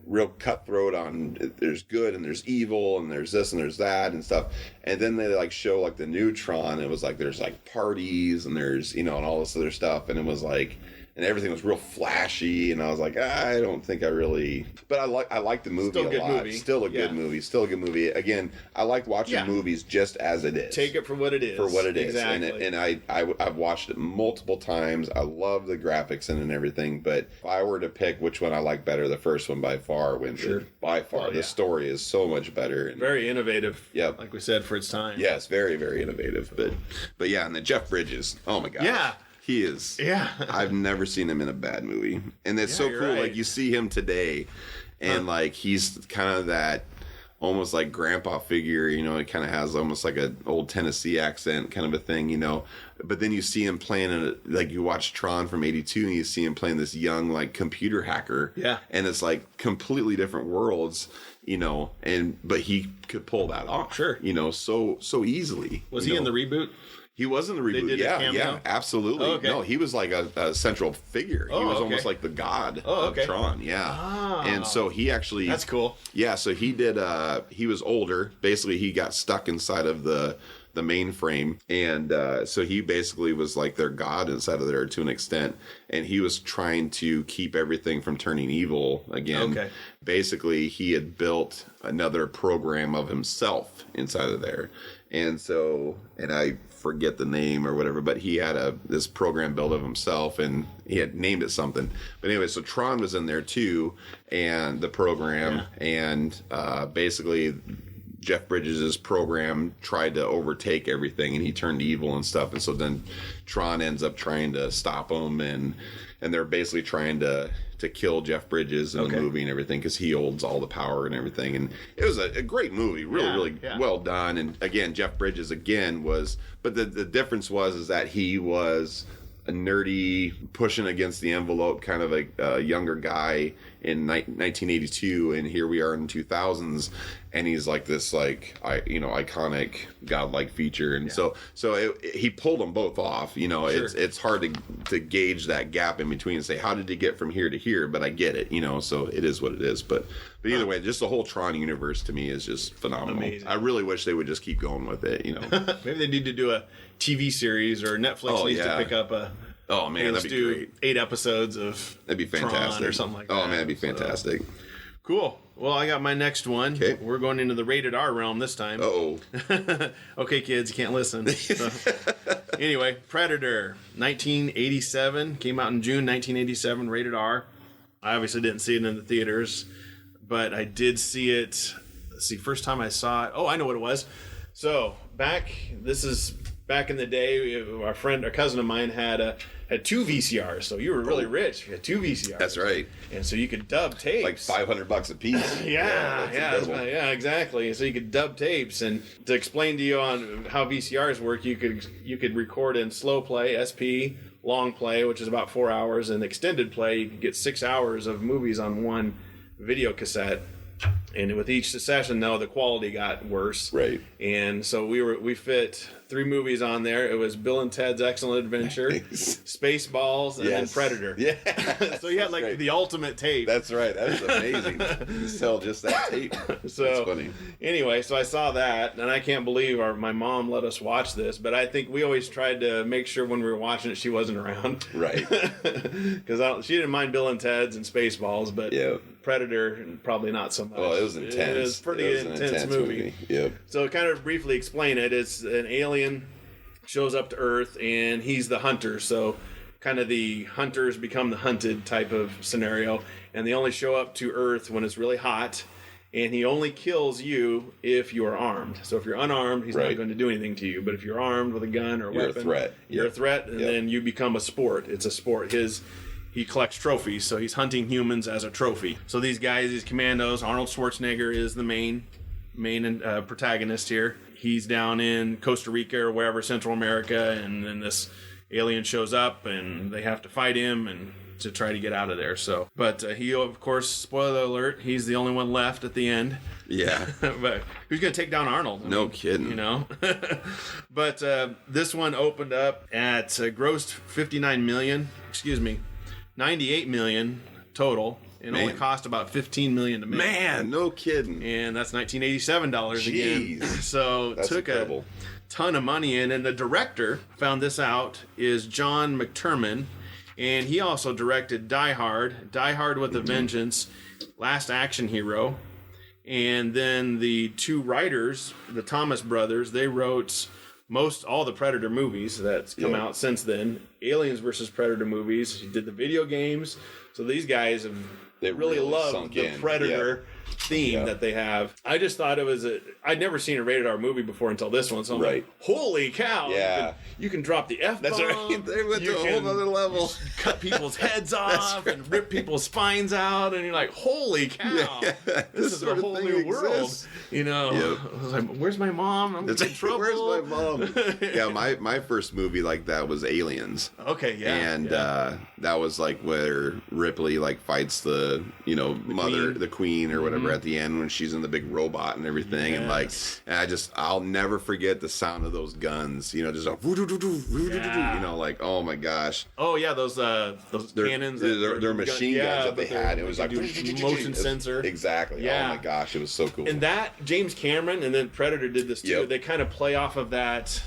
real cutthroat on there's good and there's evil and there's this and there's that and stuff. And then they like show like the new Tron. It was like there's like parties and there's, you know, and all this other stuff. And it was like, and everything was real flashy, and I was like, I don't think I really. But I like the movie a lot. Still a good movie. Still a good movie. Again, I like watching movies just as it is. Take it for what it is. Exactly. And I've watched it multiple times. I love the graphics and everything. But if I were to pick which one I like better, the first one by far wins. Sure. By far, the story is so much better. And very innovative. Yeah, like we said, for its time. Yes, very, very innovative. But yeah, and the Jeff Bridges. Oh my gosh. Yeah. He is. Yeah. I've never seen him in a bad movie. And it's so cool. Right. Like, you see him today, and, like, he's kind of that almost, like, grandpa figure, you know. It kind of has almost like an old Tennessee accent kind of a thing, you know. But then you see him playing, like, you watch Tron from 82, and you see him playing this young, like, computer hacker. Yeah. And it's, like, completely different worlds, you know. But he could pull that off. Sure. You know, so easily. Was he in the reboot? He was in the reboot. Yeah, absolutely. Oh, okay. No, he was like a central figure. He was almost like the god of Tron. Yeah. Oh. And so he actually... That's cool. Yeah, so he did... he was older. Basically, he got stuck inside of the mainframe. And so he basically was like their god inside of there to an extent. And he was trying to keep everything from turning evil again. Okay. Basically, he had built another program of himself inside of there. And so... And I forget the name or whatever, but he had this program built of himself, and he had named it something. But anyway, so Tron was in there too, and the program, and basically Jeff Bridges' program tried to overtake everything, and he turned evil and stuff. And so then Tron ends up trying to stop him, and they're basically trying to kill Jeff Bridges in the movie and everything, because he holds all the power and everything. And it was a great movie, really well done. And again, Jeff Bridges but the difference was that he was a nerdy, pushing against the envelope kind of a younger guy in 1982, and here we are in 2000s, and he's like this iconic godlike feature. And so he pulled them both off. You know, sure. It's hard to gauge that gap in between and say, how did he get from here to here? But I get it, you know, so it is what it is. But either way, just the whole Tron universe to me is just phenomenal. Amazing. I really wish they would just keep going with it, you know. Maybe they need to do a TV series, or Netflix needs to pick up a... Oh man, that'd be great. 8 episodes of that'd be fantastic, Tron or something like that. Oh man, that'd be fantastic. So, cool. Well, I got my next one. Okay. We're going into the rated R realm this time. Uh-oh. Okay, kids, you can't listen. So, anyway, Predator, 1987, came out in June 1987, rated R. I obviously didn't see it in the theaters, but I did see it. Let's see, first time I saw it. Oh, I know what it was. So back in the day, our cousin of mine had 2 VCRs, so you were really rich. You had 2 VCRs. That's right. And so you could dub tapes. Like $500 a piece. Yeah, exactly. So you could dub tapes, and to explain to you on how VCRs work, you could record in slow play, SP, long play, which is about 4 hours, and extended play, you could get 6 hours of movies on one video cassette. And with each session, though, the quality got worse. Right. And so we fit 3 movies on there. It was Bill and Ted's Excellent Adventure, Spaceballs, and then Predator. Yeah. So you had the ultimate tape. That's right. That's amazing. You sell just that tape. So, that's funny. Anyway, so I saw that, and I can't believe my mom let us watch this, but I think we always tried to make sure when we were watching it, she wasn't around. Right. Because she didn't mind Bill and Ted's and Spaceballs, but Predator, probably not so much. Oh, it was intense. It was pretty intense movie. Yep. So to kind of briefly explain it, it's an alien shows up to Earth, and he's the hunter. So kind of the hunters become the hunted type of scenario, and they only show up to Earth when it's really hot, and he only kills you if you are armed. So if you're unarmed, he's not going to do anything to you. But if you're armed with a gun or weapon, you're a threat, and then you become a sport. It's a sport. He collects trophies, so he's hunting humans as a trophy. So these guys, these commandos, Arnold Schwarzenegger is the main protagonist here. He's down in Costa Rica or wherever, Central America, and then this alien shows up, and they have to fight him and to try to get out of there. So, but he, of course, spoiler alert, he's the only one left at the end. Yeah. But who's going to take down Arnold? No kidding. You know? But this one opened up at grossed 98 million total It only cost about $15 million to make. Man, no kidding. And that's $1987 again. So that's took incredible. a ton of money in. And the director, found this out, is John McTiernan. And he also directed Die Hard with a Vengeance, Last Action Hero. And then the two writers, the Thomas brothers, they wrote all the Predator movies that's come out since then. Aliens versus Predator movies. He did the video games. So these guys have really loved the Predator theme that they have. I just thought it was I'd never seen a rated R movie before until this one. So I'm like, holy cow. Yeah. You can drop the F-bomb. That's right. They went to a whole other level. Cut people's heads off and rip people's spines out. And you're like, holy cow. Yeah. This is a whole new world. You know, I was like, where's my mom? I'm in trouble. Where's my mom? Yeah, my first movie like that was Aliens. Okay, yeah. And that was like where Ripley like fights the mother, the queen or whatever at the end when she's in the big robot and everything. Yes. And I'll never forget the sound of those guns, just like, oh my gosh. Oh yeah, those cannons. They're machine guns that they had. It was like motion sensor. Exactly. Yeah. Oh my gosh, it was so cool. And that James Cameron and then Predator did this too. Yep. They kind of play off of that.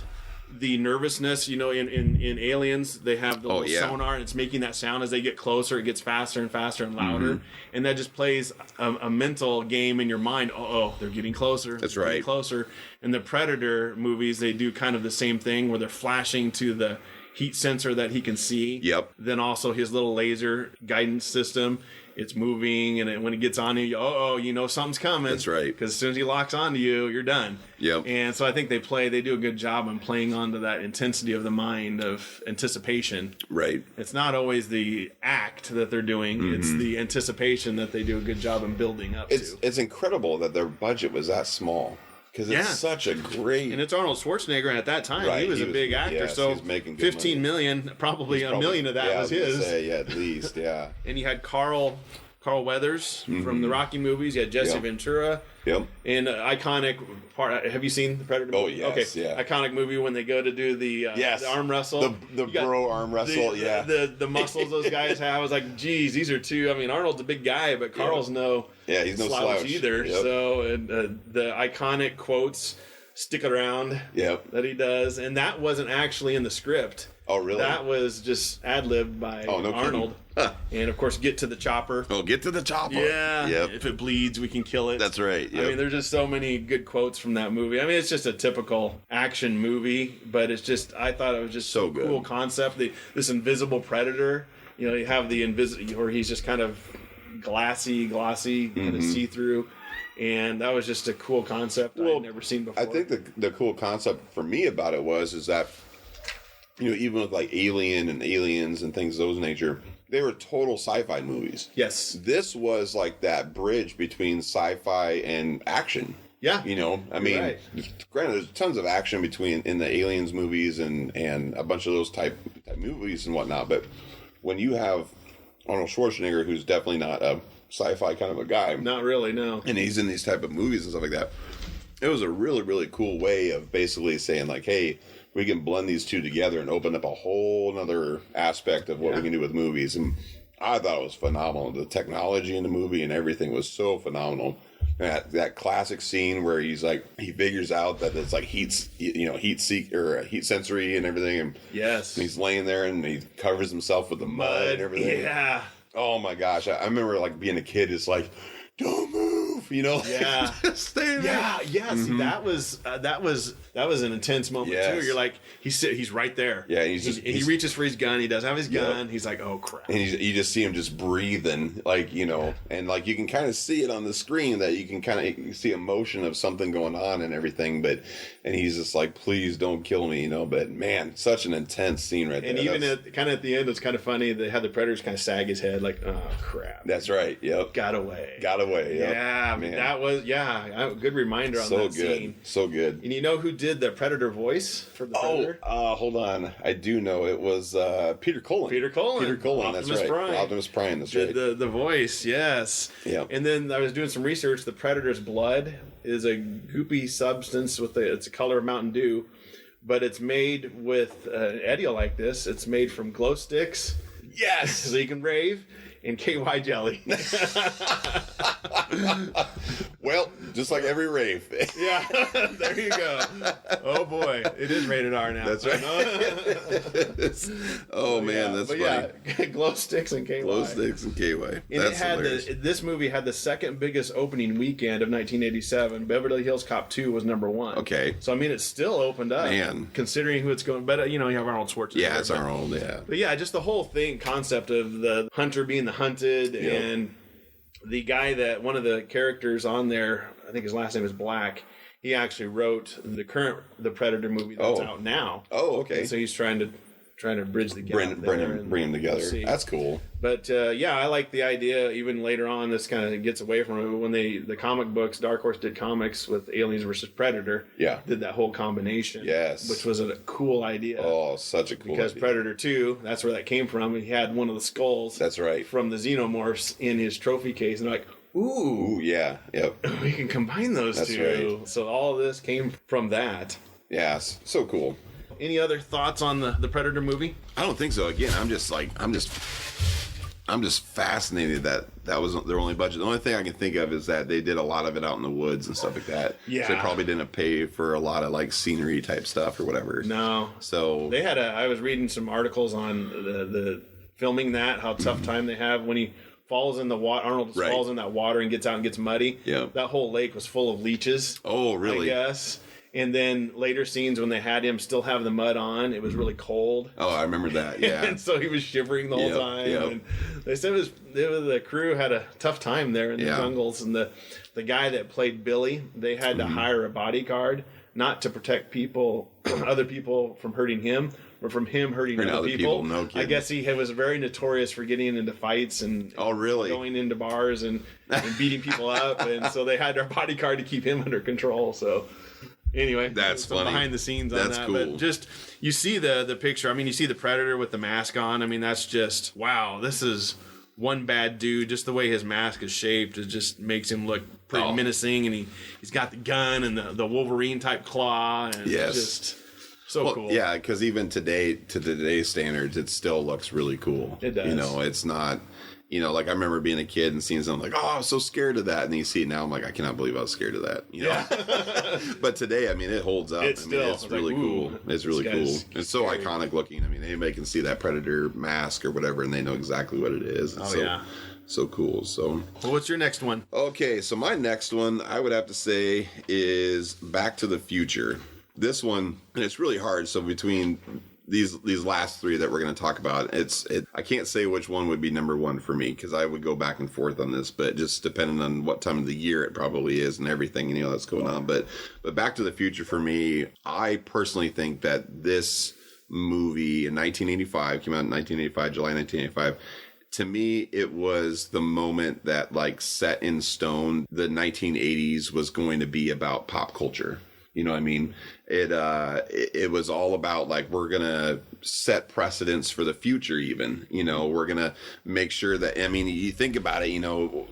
The nervousness, in Aliens, they have the little sonar, and it's making that sound as they get closer. It gets faster and faster and louder, and that just plays a mental game in your mind. Oh, they're getting closer. That's right, getting closer. In the Predator movies, they do kind of the same thing where they're flashing to the heat sensor that he can see. Yep. Then also his little laser guidance system. It's moving, and when it gets on you, something's coming. That's right. Because as soon as he locks onto you, you're done. Yep. And so I think they do a good job on playing onto that intensity of the mind of anticipation. Right. It's not always the act that they're doing. It's the anticipation that they do a good job in building up to. It's incredible that their budget was that small. Because it's such a great... And it's Arnold Schwarzenegger, and at that time, right. he was a big actor, yes, so making $15 million, probably a million of that was his. At least, yeah. And you had Carl Weathers from the Rocky movies. You had Jesse Ventura. Yep. And iconic part. Have you seen the Predator movie? Oh, yes. Okay. Yeah. Iconic movie when they go to do the arm wrestle. The bro arm wrestle, The muscles those guys have. I was like, geez, these are two. I mean, Arnold's a big guy, but Carl's he's no slouch either. Yep. So, and the iconic quotes, stick around, that he does. And that wasn't actually in the script. Oh, really? That was just ad-libbed by Arnold. Huh. And, of course, get to the chopper. Oh, get to the chopper. Yeah. Yep. If it bleeds, we can kill it. That's right. Yep. I mean, there's just so many good quotes from that movie. I mean, it's just a typical action movie, but it's just, I thought it was just so cool good. concept. This invisible predator, you have the where he's just kind of glossy, kind of see-through. And that was just a cool concept I'd never seen before. I think the cool concept for me about it is that, even with like Alien and Aliens and things of those nature, they were total sci-fi movies. Yes. This was like that bridge between sci-fi and action. Yeah. I mean, granted, there's tons of action in the Aliens movies and a bunch of those type movies and whatnot, but when you have Arnold Schwarzenegger, who's definitely not a sci-fi kind of a guy. Not really, no. And he's in these type of movies and stuff like that. It was a really, really cool way of basically saying like, hey, we can blend these two together and open up a whole other aspect of what we can do with movies. And I thought it was phenomenal. The technology in the movie and everything was so phenomenal. That classic scene where he figures out that it's like heat sensory and everything. And he's laying there and he covers himself with the mud and everything. Yeah. Oh my gosh. I remember like being a kid, it's like, don't move, Yeah. Just stay there. Yeah. See, that was an intense moment too. You're like, he's right there. Yeah. He reaches for his gun. He does have his gun. He's like, oh crap. And you just see him just breathing, and like you can kind of see it on the screen that you can kind of see emotion of something going on and everything. And he's just like, please don't kill me, But man, such an intense scene right there. And even at the end, it's kind of funny. They had the Predators kind of sag his head, like, oh crap. That's right. Yep. Got away. Yep. Yeah. I mean, that was a good reminder on that scene. So good. And you know who did the Predator voice for the Predator? Hold on. I do know it was Peter Cullen. Peter Cullen, that's right. Optimus Prime, that's right. The voice, yes. Yeah. And then I was doing some research. The Predator's blood is a goopy substance it's a color of Mountain Dew, but it's made with an Edia like this. It's made from glow sticks Yes. So you can rave in KY jelly. Well, just like every rave. Yeah, there you go. Oh boy, it is rated R now. That's right. Oh man, that's funny. Yeah, glow sticks and KY. Glow sticks and KY. And That's it had hilarious. this movie had the second biggest opening weekend of 1987. Beverly Hills Cop 2 was number 1. Okay. So I mean, it still opened up. Man. Considering who it's going, but you have Arnold Schwarzenegger. Yeah, it's our own. Yeah. But yeah, just the whole concept of the hunter being the hunted, and the guy that one of the characters on there, I think his last name is Black. He actually wrote the Predator movie that's out now. Oh, okay. And so he's trying to bridge the gap. Bring them together. See. That's cool. But yeah, I like the idea. Even later on, this kind of gets away from it. When the comic books, Dark Horse did comics with Aliens versus Predator. Yeah. Did that whole combination. Yes. Which was a cool idea. Oh, such a cool Because idea. Predator 2, that's where that came from. He had one of the skulls. That's right. From the Xenomorphs in his trophy case. And they're like, ooh, yeah. Yep. we can combine those That's two. right. So all of this came from that. Yeah, so cool. Any other thoughts on the Predator movie? I don't think so. Again, I'm just fascinated that was their only budget. The only thing I can think of is that they did a lot of it out in the woods and stuff like that. Yeah. So they probably didn't pay for a lot of like scenery type stuff or whatever. No. So they had I was reading some articles on the filming that, how tough time they have when he falls in the water. Arnold falls in that water and gets out and gets muddy. Yeah. That whole lake was full of leeches. Oh, really? I guess. And then later scenes when they had him still have the mud on, it was really cold. Oh, I remember that. Yeah. And so he was shivering the whole time. Yep. And they said the crew had a tough time there in the jungles. And the guy that played Billy, they had to hire a bodyguard, not to protect other people from hurting him, but from him hurting other people. No kidding. I guess he was very notorious for getting into fights and going into bars and beating people up. And so they had their bodyguard to keep him under control. So anyway, that's funny. Behind the scenes on that's that. Cool. But just, you see the picture. I mean, you see the Predator with the mask on. I mean, that's just, wow, this is one bad dude. Just the way his mask is shaped, it just makes him look pretty menacing. And he's got the gun and the Wolverine type claw. And just so cool. Yeah, because even today, to today's standards, it still looks really cool. It does. It's not... like I remember being a kid and seeing something like, oh, I was so scared of that. And you see it now, I'm like, I cannot believe I was scared of that. But today, I mean, it holds up. It's really cool. It's really cool. It's so iconic looking. I mean, anybody can see that Predator mask or whatever, and they know exactly what it is. It's so cool. So, well, what's your next one? Okay, so my next one, I would have to say, is Back to the Future. This one, and it's really hard. So between these last three that we're going to talk about, I can't say which one would be number one for me, because I would go back and forth on this, but just depending on what time of the year it probably is and everything, that's going on. But Back to the Future for me, I personally think that this movie in 1985 came out in 1985, July 1985. To me, it was the moment that set in stone the 1980s was going to be about pop culture. You know what I mean? It was all about we're going to set precedents for the future even. We're going to make sure that, I mean, you think about it,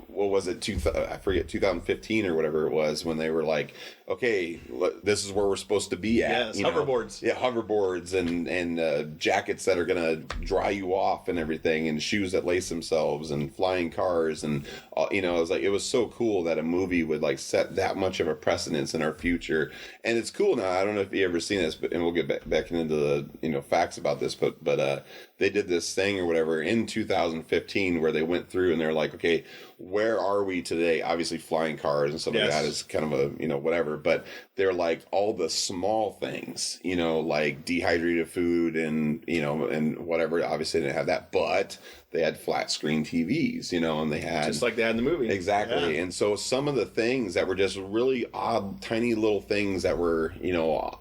what was it? I forget, 2015 or whatever it was, when they were like, okay, this is where we're supposed to be at. Yes, hoverboards. Yeah, hoverboards and jackets that are going to dry you off and everything, and shoes that lace themselves and flying cars. And, it was so cool that a movie would set that much of a precedence in our future. And it's cool now. I don't know if you've ever seen this, and we'll get back into the facts about this, but they did this thing or whatever in 2015 where they went through and they're like, okay, where are we today? Obviously flying cars and stuff like that is kind of a, whatever, but they're like all the small things, like dehydrated food and, and whatever. Obviously they didn't have that, but they had flat screen TVs, and they had... Just like they had in the movie. Exactly. Yeah. And so some of the things that were just really odd, tiny little things that were,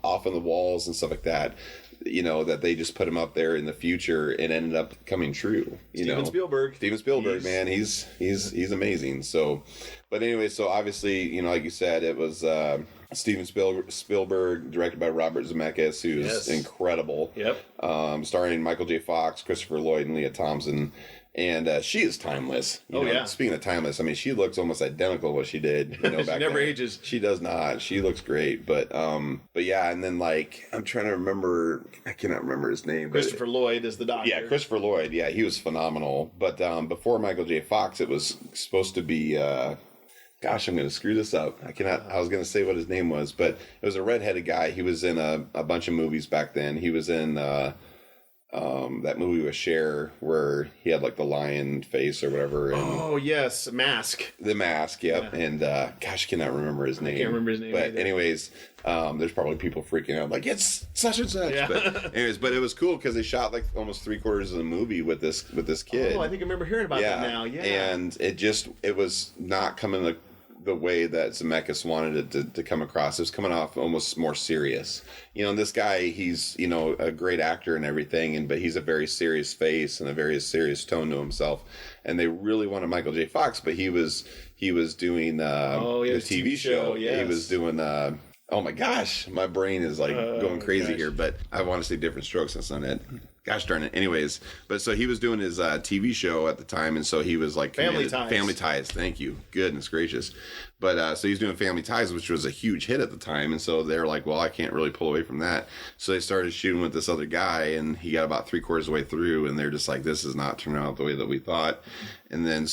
off on the walls and stuff like that, that they just put him up there in the future and ended up coming true. Steven Spielberg, man, he's amazing. So But anyway, so obviously, you know, like you said, it was Steven Spielberg, directed by Robert Zemeckis, who's incredible. Yep. Starring Michael J. Fox, Christopher Lloyd, and Leah Thompson. And she is timeless. You know, speaking of timeless, I mean, she looks almost identical to what she did. You know, back she never then. ages. She does not. She looks great. But yeah, and then like I'm trying to remember. I cannot remember his name. Christopher Lloyd is the doctor. Yeah, Christopher Lloyd. Yeah, he was phenomenal. But before Michael J. Fox, it was supposed to be. Gosh, I'm going to screw this up. I was going to say what his name was, but it was a redheaded guy. He was in a bunch of movies back then. He was in. That movie with Cher where he had like the lion face or whatever. And Mask. The Mask, yep. Yeah. And gosh, I cannot remember his name. I can't remember his name. But either. anyways, there's probably people freaking out like it's such and such. Yeah. But anyways, but it was cool because they shot like almost 3/4 of the movie with this kid. Oh, I think I remember hearing about that now. Yeah. And it was not coming the way that Zemeckis wanted it to come across. It was coming off almost more serious. You know, and this guy, he's, you know, a great actor and everything, but he's a very serious face and a very serious tone to himself. And they really wanted Michael J. Fox, but he was doing the TV show. Yes. He was doing oh my gosh, my brain is like going crazy here, but I want to say Different Strokes. That's not it. Gosh darn it. Anyways, but so he was doing his TV show at the time, and so he was like Family Ties. Family Ties. Thank you. Goodness gracious. But so he's doing Family Ties, which was a huge hit at the time, and so they're like, well, I can't really pull away from that. So they started shooting with this other guy, and he got about 3/4 of the way through, and they're just like, this is not turning out the way that we thought. And then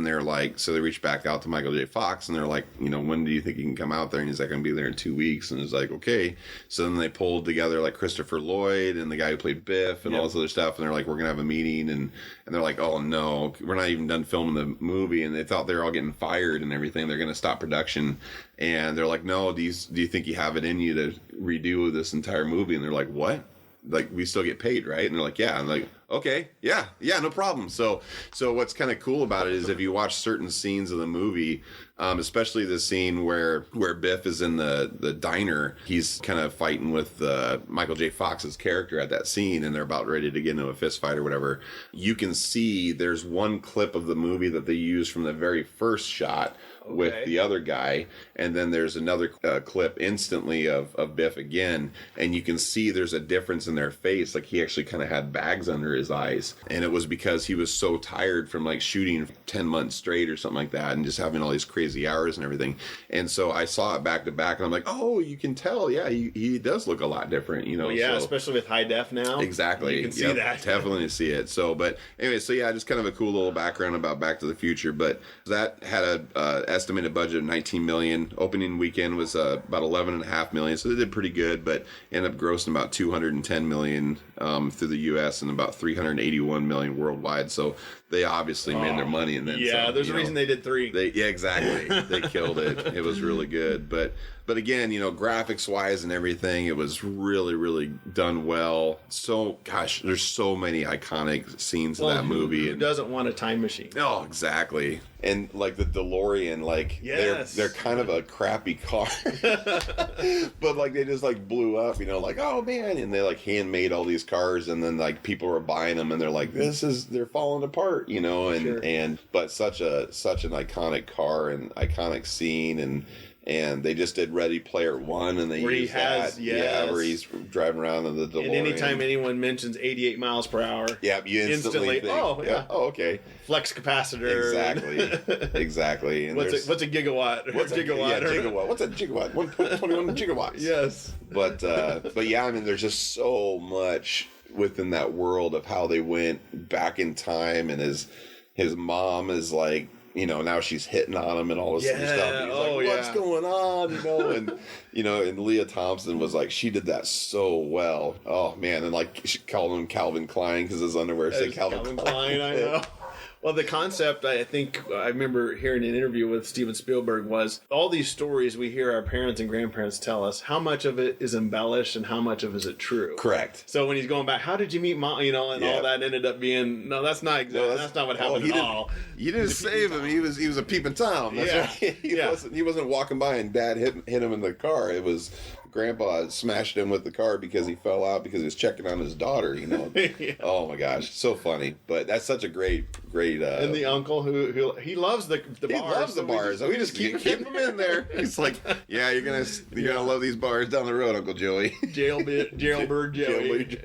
they're like, so they reached back out to Michael J. Fox, and they're like, you know, when do you think you can come out there? And he's like, I'm going to be there in 2 weeks. And it's like, okay. So then they pulled together like Christopher Lloyd and the guy who played Biff and all this other stuff. And they're like, we're going to have a meeting. And they're like, oh no, we're not even done filming the movie. And they thought they were all getting fired and everything. They're going to stop production. And they're like, no, do you think you have it in you to redo this entire movie? And they're like, what? Like, we still get paid, right? And they're like, yeah. I'm like, okay, yeah, no problem. So what's kind of cool about it is if you watch certain scenes of the movie, especially the scene where Biff is in the diner, he's kind of fighting with Michael J. Fox's character at that scene, and they're about ready to get into a fist fight or whatever. You can see there's one clip of the movie that they use from the very first shot with the other guy, and then there's another clip instantly of Biff again, and you can see there's a difference in their face. Like, he actually kind of had bags under his eyes, and it was because he was so tired from like shooting 10 months straight or something like that, and just having all these crazy hours and everything. And so I saw it back to back, and I'm like, oh, you can tell, yeah, he does look a lot different, you know. Well, yeah, so, especially with high def now. Exactly, you can see that. Definitely see it. So, but anyway, so yeah, just kind of a cool little background about Back to the Future. But that had a estimated budget of $19 million. Opening weekend was about $11.5 million, so they did pretty good, but ended up grossing about $210 million through the U.S. and about $381 million worldwide. So they obviously made their money, and then there's a reason they did 3. Exactly. They killed it. It was really good, but again, you know, graphics wise and everything, it was really, really done well. So, gosh, there's so many iconic scenes in that movie. Who doesn't want a time machine? Oh, exactly. And like the DeLorean, like they're kind of a crappy car, but like they just like blew up, you know, like, oh man, and they like handmade all these cars, and then like people were buying them, and they're like, they're falling apart, you know, and but such an iconic car and iconic scene, and they just did Ready Player One, and they used that. Yeah, where he's driving around in the DeLorean. And anytime anyone mentions 88 miles per hour, you instantly think, oh, okay. Flex capacitor. Exactly. And what's a gigawatt? What's a gigawatt? What's a gigawatt? 1.21 gigawatts. Yes. But yeah, I mean, there's just so much within that world of how they went back in time, and his mom is like, you know, now she's hitting on him and all this other stuff. And he's like, what's going on? You know, and you know, and Leah Thompson was like, she did that so well. Oh man, and like she called him Calvin Klein because his underwear said Calvin Klein. I know. Well, the concept, I think, I remember hearing an interview with Steven Spielberg, was all these stories we hear our parents and grandparents tell us, how much of it is embellished and how much of it is true? Correct. So when he's going back, how did you meet mom? You know, and all that ended up being, no, that's not exactly, that's not what happened at all. You didn't save him. He was a peeping Tom. That's right. He wasn't walking by and Dad hit him in the car. It was grandpa smashed him with the car because he fell out because he was checking on his daughter, you know. Yeah. Oh my gosh, so funny. But that's such a great and the uncle who he loves the bars. He loves the bars. So we just keep him in there. He's like, yeah, you're gonna love these bars down the road, Uncle Joey. Jailbird Joey.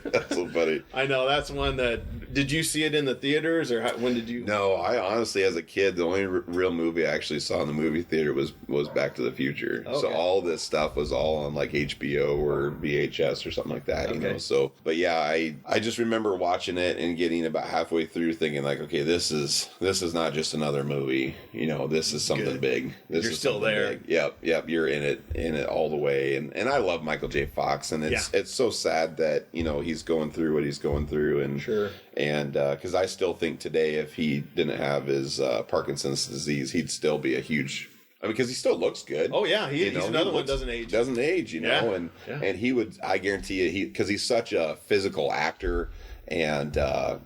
That's so funny. I know, that's one that. Did you see it in the theaters, or when did you? No, I honestly, as a kid, the only real movie I actually saw in the movie theater was Back to the Future. Okay. So all this stuff was all on like HBO or VHS or something like that, you know. So, but yeah, I just remember watching it and getting about halfway through, thinking like, okay, this is not just another movie, you know. This is something big. You're still there. Big. Yep. You're in it all the way, and I love Michael J. Fox, and it's so sad that, you know, he's going through what he's going through, and sure. And because I still think today, if he didn't have his Parkinson's disease, he'd still be a huge. I mean, because he still looks good. Oh yeah, he's another one doesn't age. Doesn't age, you know, and he would. I guarantee you, because he's such a physical actor, and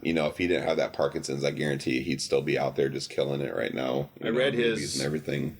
you know, if he didn't have that Parkinson's, I guarantee you, he'd still be out there just killing it right now. I read his and everything.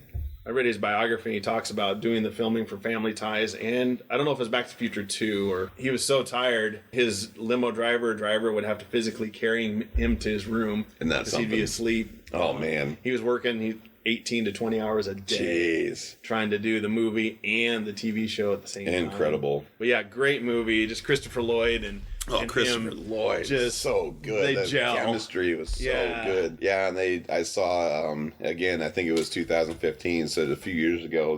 I read his biography. He talks about doing the filming for Family Ties, and I don't know if it was Back to the Future 2, or he was so tired, his limo driver would have to physically carry him to his room because he'd be asleep. Oh, man. He was working 18 to 20 hours a day trying to do the movie and the TV show at the same time. Incredible. But yeah, great movie. Just Christopher Lloyd and Christopher Lloyd, just so good. They gel. Chemistry was so good. Yeah, and I saw again. I think it was 2015, so a few years ago.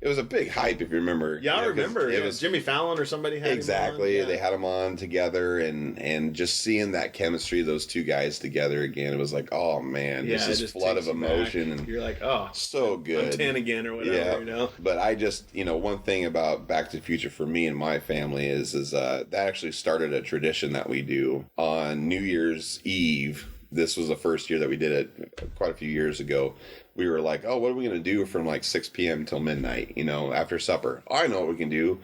It was a big hype, if you remember. Yeah, I remember. It was Jimmy Fallon or somebody had exactly. him on. They had them on together, and just seeing that chemistry, those two guys together again, it was like, oh man, just this flood of emotion, and you're like, oh, so good. I'm 10 again or whatever, you know. But I just, you know, one thing about Back to the Future for me and my family is that actually started a tradition that we do on New Year's Eve. This was the first year that we did it quite a few years ago. We were like, oh, what are we going to do from like 6 p.m. till midnight, you know, after supper? I know what we can do.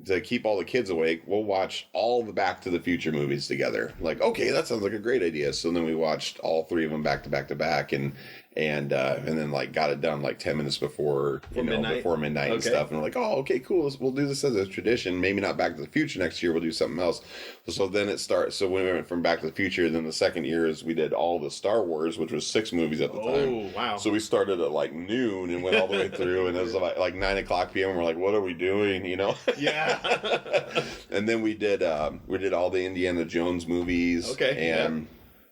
To keep all the kids awake, we'll watch all the Back to the Future movies together. Like, okay, that sounds like a great idea. So then we watched all three of them back to back to back, and then like got it done like 10 minutes before midnight and stuff. And we're like, oh, okay, cool. We'll do this as a tradition. Maybe not Back to the Future next year. We'll do something else. So then it starts. So we went from Back to the Future. Then the second year is we did all the Star Wars, which was 6 movies at the time. Oh, wow. So we started at like noon and went all the way through. And it was like 9 o'clock p.m. And we're like, what are we doing? You know? Yeah. And then we did all the Indiana Jones movies. Okay. And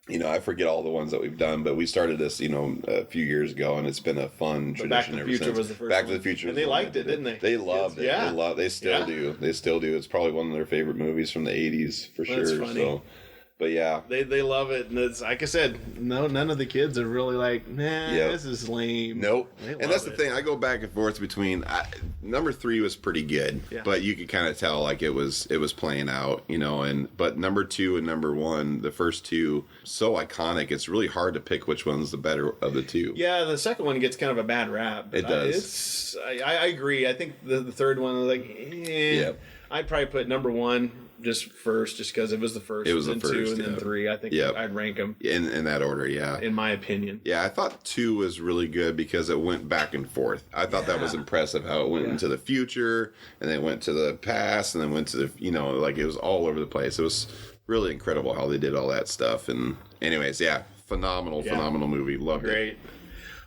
you know, I forget all the ones that we've done, but we started this, you know, a few years ago, and it's been a fun tradition ever since. Back to the Future was the first Back to the Future. And they liked it, didn't they? They loved it. Yeah. They still do. They still do. It's probably one of their favorite movies from the 80s, for sure. That's funny. So, but yeah. They love it. And it's, like I said, none of the kids are really like, this is lame. Nope. And that's the thing. I go back and forth between, number 3 was pretty good, but you could kind of tell like it was playing out, you know, but number 2 and number 1, the first two, so iconic. It's really hard to pick which one's the better of the two. Yeah, the second one gets kind of a bad rap. It does. I agree. I think the third one, like, I'd probably put number 1 just first, just because it was the first. It was the then first, 2, and then 3. I think I'd rank them in that order. Yeah, in my opinion. Yeah, I thought 2 was really good because it went back and forth. I thought that was impressive how it went into the future, and then went to the past, and then went to the, you know, like it was all over the place. It was really incredible how they did all that stuff. And anyways, phenomenal movie. Loved it. Great.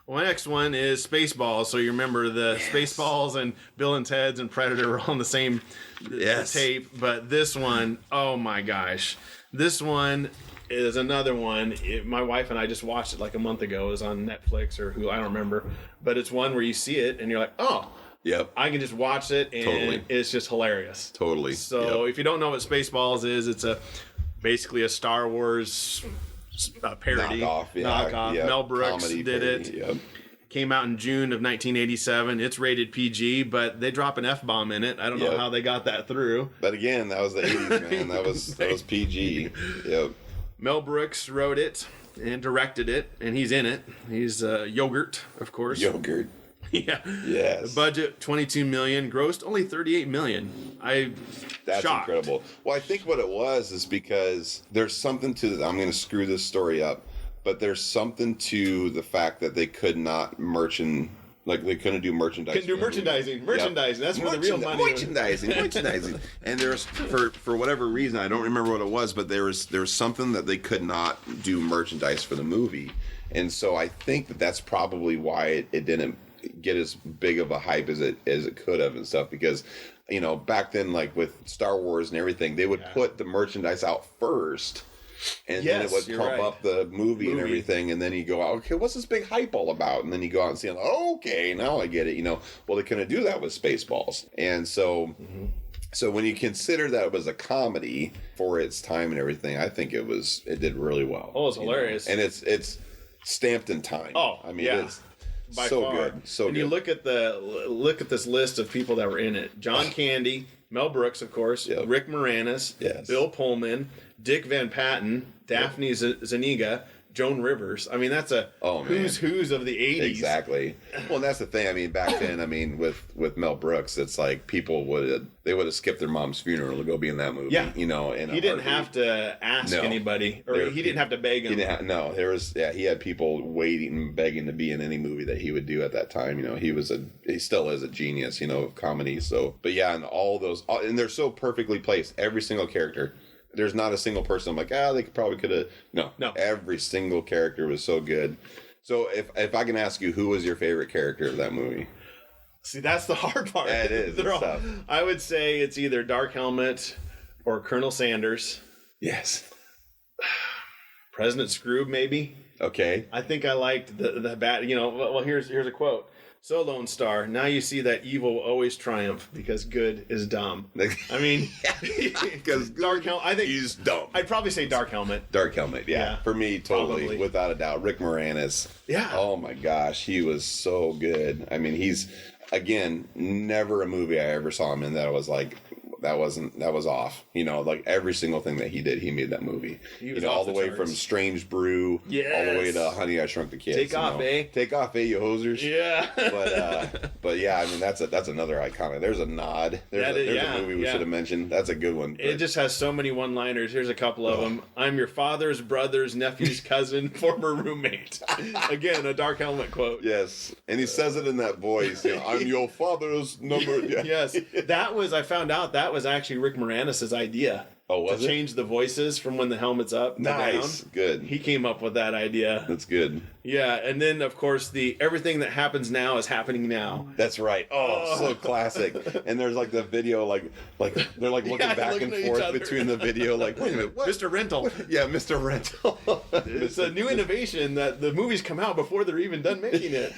Well, my next one is Spaceballs. So you remember the Spaceballs and Bill and Ted's and Predator were on the same tape. But this one, oh my gosh. This one is another one. My wife and I just watched it like a month ago. It was on Netflix or Hulu, I don't remember. But it's one where you see it and you're like, oh. Yep. I can just watch it and it's just hilarious. Totally. So if you don't know what Spaceballs is, it's basically a Star Wars parody. Knockoff. Yep. Mel Brooks Comedy did parody. it. Yep. Came out in June of 1987. It's rated PG, but they drop an F-bomb in it. I don't know how they got that through. But again, that was the 80s, man. That was PG. Yep. Mel Brooks wrote it and directed it, and he's in it. He's Yogurt, of course. Yogurt. Yeah. Yes. The budget $22 million, grossed only $38 million. That's shocked. Incredible. Well, I think what it was is because there's something to I'm going to screw this story up, but there's something to the fact that they could not Like they couldn't do merchandise. Couldn't do merchandising. Merchandising. Yep. That's where the real money was. Merchandising. And there's for whatever reason, I don't remember what it was, but there was something that they could not do merchandise for the movie. And so I think that's probably why it didn't get as big of a hype as it could have and stuff, because back then, like with Star Wars and everything, they would put the merchandise out first. And then it would pump up the movie and everything, and then you go out, okay, what's this big hype all about? And then you go out and see, okay, now I get it. Well, they couldn't do that with Spaceballs, and so so when you consider that it was a comedy for its time and everything, I think it did really well. Oh, it's hilarious, and it's stamped in time. Oh, I mean, it's by so far. Good, so and good. You look at this list of people that were in it: John Candy, Mel Brooks, of course, Rick Moranis, Bill Pullman, Dick Van Patten, Daphne Zuniga, Joan Rivers. I mean, that's a who's of the 80s. Exactly. Well, and that's the thing. I mean, back then, with Mel Brooks, it's like people would have skipped their mom's funeral to go be in that movie. Yeah. He didn't have to ask anybody, or he didn't have to beg him. He had people waiting and begging to be in any movie that he would do at that time. He still is a genius, of comedy. So, but yeah, and all those, and they're so perfectly placed. Every single character. There's not a single person I'm like, they probably could have. No. Every single character was so good. So if I can ask you, who was your favorite character of that movie? See, that's the hard part. Yeah, it is. I would say it's either Dark Helmet or Colonel Sanders. Yes. President Scrooge, maybe. Okay. I think I liked the bad. Well, here's a quote. So, Lone Star, now you see that evil will always triumph because good is dumb. I mean, because Dark Helmet, I think he's dumb. I'd probably say Dark Helmet. Dark Helmet, yeah. For me, totally, probably. Without a doubt. Rick Moranis. Yeah. Oh my gosh, he was so good. I mean, he's, again, never a movie I ever saw him in that I was like, that was off. Like every single thing that he did, he made that movie. All the way from Strange Brew, all the way to Honey, I Shrunk the Kids. Take off, you hosers. Yeah. But yeah, I mean that's another iconic. There's a nod. There's a movie we should have mentioned. That's a good one. It just has so many one-liners. Here's a couple of them. I'm your father's brother's nephew's cousin, former roommate. Again, a Dark Helmet quote. Yes, and he says it in that voice. I'm your father's number. Yeah. Yes, I found out that was actually Rick Moranis' idea. Oh, was to change the voices from when the helmet's up to down. Good. He came up with that idea. That's good. Yeah, and then of course everything that happens now is happening now. That's right. Oh, so classic. And there's like the video, like they're like looking back and forth between the video, like, wait a minute, what? Mr. Rental. Yeah, Mr. Rental. It's a new innovation that the movies come out before they're even done making it.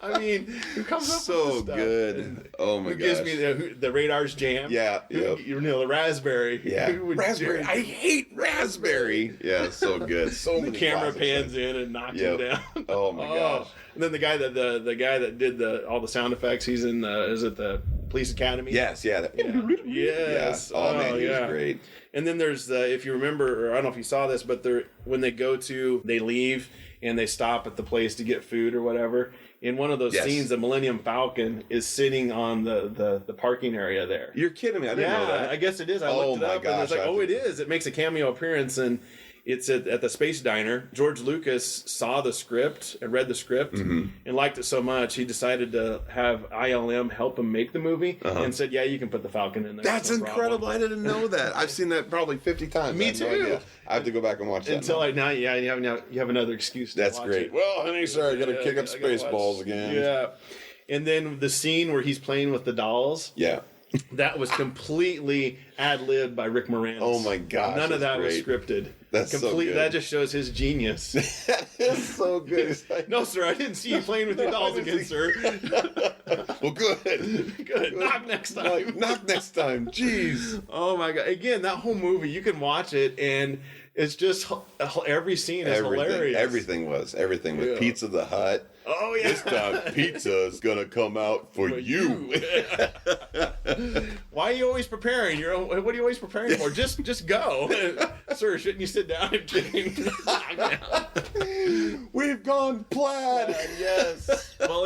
I mean, who comes up so with this stuff? Good. Oh my gosh. Who gives me the Radar's Jam? Yeah. The raspberry. Yeah. Raspberry. I hate raspberry. Yeah, so good. So many the camera pans in and knocks him down. Oh my gosh. And then the guy that did all the sound effects, he's in the Police Academy. Yes, yeah. Yes. Yeah. Oh man, he was great. And then there's if you remember, or I don't know if you saw this, but when they leave and they stop at the place to get food or whatever. In one of those scenes, the Millennium Falcon is sitting on the parking area there. You're kidding me. I didn't know that. I guess it is. I looked it up and it's like, it is. It makes a cameo appearance and it's at the Space Diner. George Lucas saw the script and read the script and liked it so much, he decided to have ILM help him make the movie and said, yeah, you can put the Falcon in there. That's incredible. I didn't know that. I've seen that probably 50 times. Me too. I have to go back and watch that. You have another excuse to watch great. It. Well, honey, sorry, I got to kick up Spaceballs again. Yeah. And then the scene where he's playing with the dolls. Yeah. That was completely ad-libbed by Rick Moranis. Oh my gosh. None of that was scripted. That's so good. That just shows his genius. That's so good. No, sir, I didn't see you playing with your dolls again, sir. Well, good. Good. Knock next time. Knock next time. Jeez. Oh my God. Again, that whole movie, you can watch it and it's just every scene is hilarious. Everything with Pizza the Hut. Oh yeah. This time pizza's gonna come out for you. Why are you always preparing? What are you always preparing for? Just go, sir. Shouldn't you sit down and drink? We've gone plaid. Yes. Well,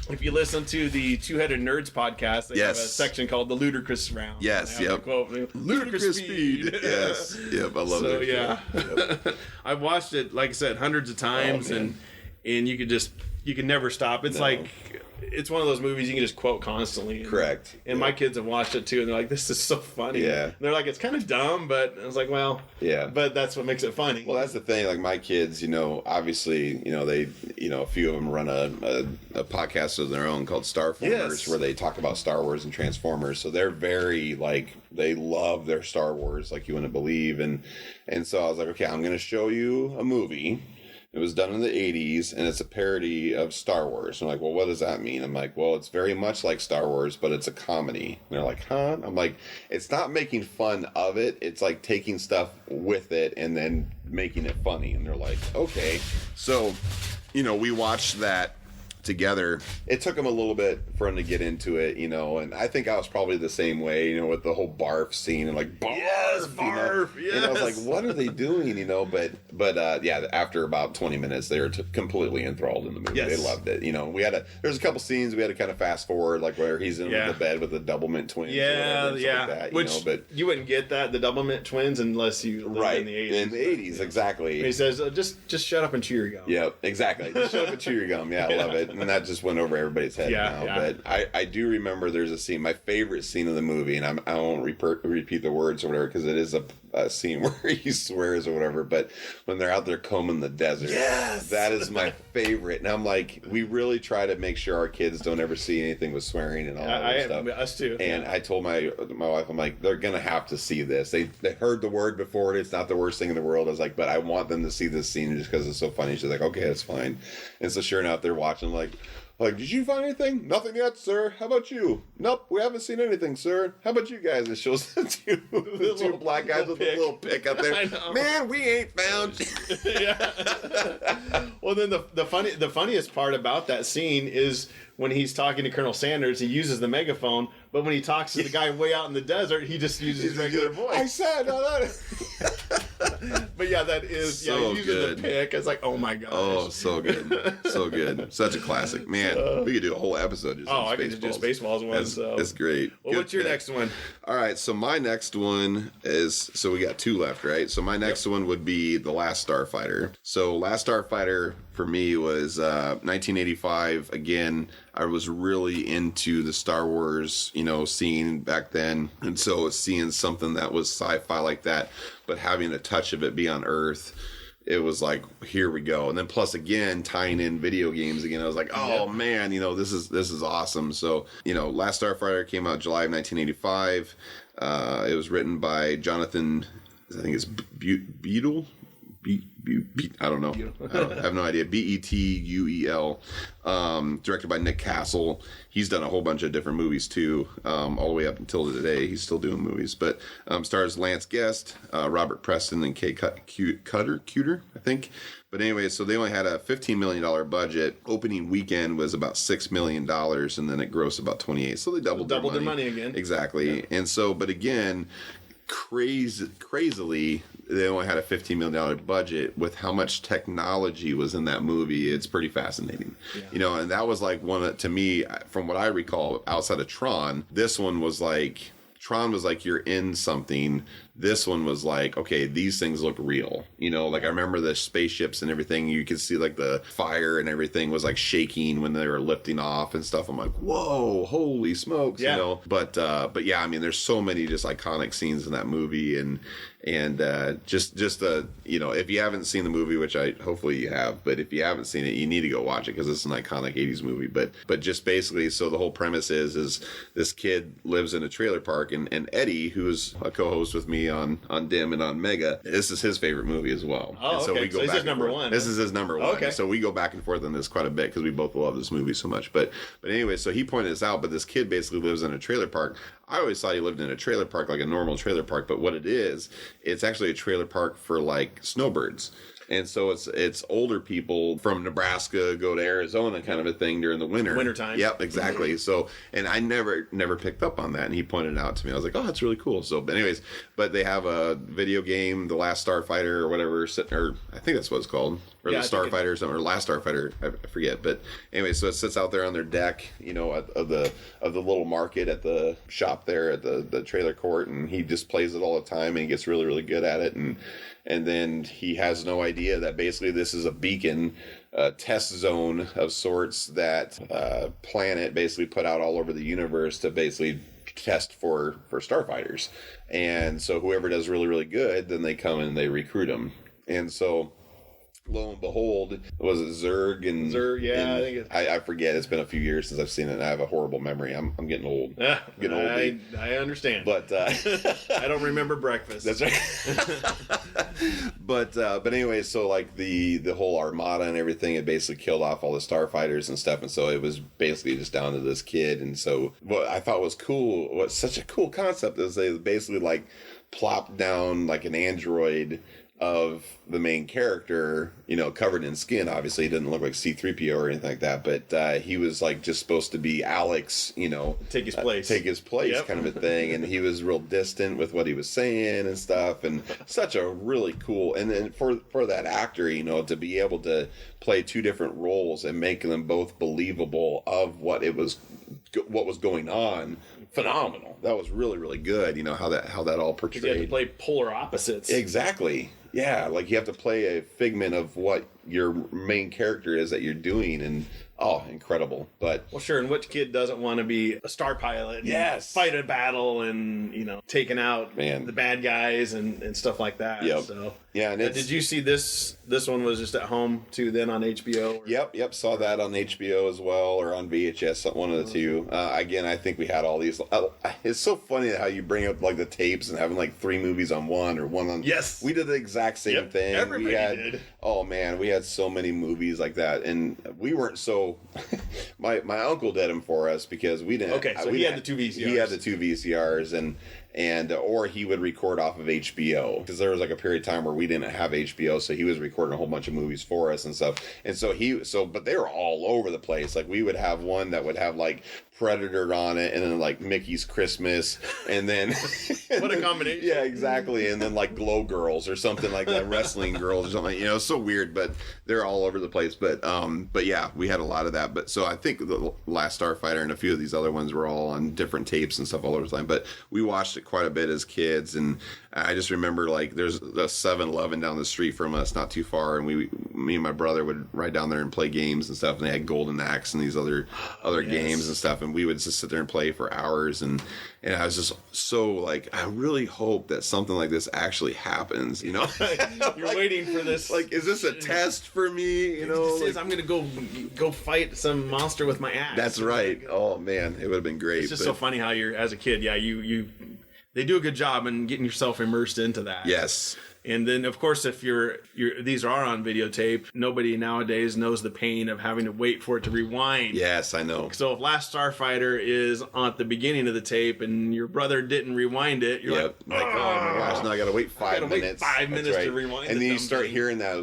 if you listen to the Two-Headed Nerds podcast, they have a section called the Ludicrous Round. Yes, yep. Ludicrous Speed. Yes, yep. I love it. So yeah, I've watched it, like I said, hundreds of times, and you you can never stop. It's like it's one of those movies you can just quote constantly. Correct. And my kids have watched it too, and they're like, "This is so funny." Yeah. And they're like, "It's kind of dumb," but I was like, "Well, yeah." But that's what makes it funny. Well, that's the thing. Like my kids, obviously, they, a few of them run a podcast of their own called Starformers, where they talk about Star Wars and Transformers. So they're very they love their Star Wars, like you wouldn't believe. And so I was like, okay, I'm going to show you a movie. It was done in the 80s, and it's a parody of Star Wars. I'm like, well, what does that mean? I'm like, well, it's very much like Star Wars, but it's a comedy. And they're like, huh? I'm like, it's not making fun of it. It's like taking stuff with it and then making it funny. And they're like, okay. So, we watched that together. It took them a little bit for them to get into it, and I think I was probably the same way, with the whole barf scene and like barf, barf, and I was like, what are they doing, but yeah, after about 20 minutes they were completely enthralled in the movie. They loved it. There's a couple scenes we had to kind of fast forward, like where he's in the bed with the Doublemint twins, like that, which but you wouldn't get that, the Doublemint twins, unless you lived in the 80s. In the 80s, exactly. And he says, just shut up and chew your gum. Yep, exactly. Just shut up and chew your gum. Yeah, I love it. And that just went over everybody's head now. Yeah. But I do remember there's a scene, my favorite scene of the movie, and I won't repeat the words or whatever, because it is a scene where he swears or whatever, but when they're out there combing the desert, that is my favorite. And I'm like, we really try to make sure our kids don't ever see anything with swearing and all that stuff. Us too. And I told my wife, I'm like, they're going to have to see this. They heard the word before, it's not the worst thing in the world. I was like, but I want them to see this scene just because it's so funny. She's like, okay, that's fine. And so sure enough, they're watching like, did you find anything? Nothing yet, sir. How about you? Nope, we haven't seen anything, sir. How about you guys? It shows the two black guys with a little pick up there. Man, we ain't found. Well, then the funniest part about that scene is when he's talking to Colonel Sanders, he uses the megaphone, but when he talks to the guy way out in the desert, he just uses his regular voice. I said, but yeah, that is so using good. The pick. It's like, oh my gosh. Oh, so good. So good. Such a classic. Man, we could do a whole episode just on I could just do Spaceballs one. That's great. Well, what's your next one? All right, so my next one is, so we got two left, right? So my next one would be The Last Starfighter. So Last Starfighter for me was 1985. Again, I was really into the Star Wars, scene back then. And so seeing something that was sci-fi like that, but having a touch of it be on Earth, it was like, here we go. And then plus again, tying in video games again, I was like, oh man, this is awesome. So, Last Starfighter came out July of 1985. It was written by Jonathan, I think it's Beadle. I don't know. I have no idea. Betuel. Directed by Nick Castle. He's done a whole bunch of different movies too, all the way up until today. He's still doing movies. But stars Lance Guest, Robert Preston, and Kay Cuter, I think. But anyway, so they only had a $15 million budget. Opening weekend was about $6 million, and then it grossed about 28. So they doubled their money again. Exactly. Yeah. And so, but again, crazily, they only had a $15 million budget. With how much technology was in that movie, it's pretty fascinating. Yeah. And that was like to me, from what I recall, outside of Tron, this one was like, Tron was like, you're in something. This one was like, okay, these things look real. Like I remember the spaceships and everything. You could see like the fire and everything was like shaking when they were lifting off and stuff. I'm like, whoa, holy smokes, But yeah, I mean, there's so many just iconic scenes in that movie, and just if you haven't seen the movie, which hopefully you have, but if you haven't seen it, you need to go watch it because it's an iconic 80s movie. But just basically, so the whole premise is this kid lives in a trailer park, and Eddie, who's a co-host with me on Dim and on Mega, this is his favorite movie as well. Oh, so okay. we go this back is number one. This is his number one. Okay. So we go back and forth on this quite a bit because we both love this movie so much. But anyway, so he pointed this out, but this kid basically lives in a trailer park. I always thought he lived in a trailer park, like a normal trailer park, but what it is, it's actually a trailer park for like snowbirds. And so it's older people from Nebraska go to Arizona kind of a thing during the wintertime. Yep, exactly. So, and I never picked up on that, and he pointed it out to me. I was like, oh, that's really cool. So, but anyways, they have a video game, The Last Starfighter or whatever, or I think that's what it's called, or The Starfighter or something, or Last Starfighter, I forget. But anyway, so it sits out there on their deck, of the little market at the shop there at the trailer court, and he just plays it all the time, and he gets really, really good at it. And then he has no idea that basically this is a beacon, test zone of sorts that Planet basically put out all over the universe to basically test for starfighters. And so whoever does really, really good, then they come and they recruit them. And so lo and behold, was it Zurg? Yeah, I think I forget. It's been a few years since I've seen it, and I have a horrible memory. I'm getting old. I understand. But I don't remember breakfast. That's right. But anyway, so like the whole armada and everything, it basically killed off all the starfighters and stuff, and so it was basically just down to this kid. And so what I thought was cool, what such a cool concept is they basically like plopped down like an android of the main character, covered in skin. Obviously, he didn't look like C-3PO or anything like that, but he was like just supposed to be Alex, take his place, yep. Kind of a thing. And he was real distant with what he was saying and stuff, and such a really cool. And then for that actor, to be able to play two different roles and make them both believable of what was going on. Phenomenal. That was really, really good. How that all portrayed. You have to play polar opposites. Exactly. Yeah, like you have to play a figment of what your main character is that you're doing, and incredible. But well, sure. And which kid doesn't want to be a star pilot? And yes. Fight a battle and taking out the bad guys and stuff like that. Yep. So yeah. And did you see this? This one was just at home too. Then on HBO. Yep. Saw that on HBO as well, or on VHS. One of the two. Again, I think we had all these. It's so funny how you bring up like the tapes and having like 3 movies on one or one on. Yes. We did the exact same thing. Everybody did. Oh man, we had so many movies like that, and we weren't so. My uncle did them for us because we didn't. Okay, so he had the 2 VCRs. He had the 2 VCRs, and or he would record off of HBO, because there was like a period of time where we didn't have HBO, so he was recording a whole bunch of movies for us and stuff. And so but they were all over the place. Like we would have one that would have like Predator on it, and then like Mickey's Christmas, and then what a combination. Yeah, exactly. And then like Glow Girls or something like that, Wrestling Girls or something. It's so weird, but they're all over the place. But yeah, we had a lot of that. But so I think the Last Starfighter and a few of these other ones were all on different tapes and stuff all over the time. But we watched it quite a bit as kids, and I just remember like there's a 7-Eleven down the street from us, not too far, and me and my brother would ride down there and play games and stuff. And they had Golden Axe and these other games and stuff, and we would just sit there and play for hours. And I was just so like, I really hope that something like this actually happens. You're waiting for this. Like, is this a test for me? I'm gonna go fight some monster with my axe. That's right. Oh man, it would have been great. It's just so funny how you're as a kid. Yeah, they do a good job in getting yourself immersed into that. Yes. And then, of course, if these are on videotape, nobody nowadays knows the pain of having to wait for it to rewind. Yes, I know. So if Last Starfighter is at the beginning of the tape and your brother didn't rewind it, you're like, oh my gosh, now I gotta wait 5 minutes. 5 minutes to rewind. And then you start hearing that.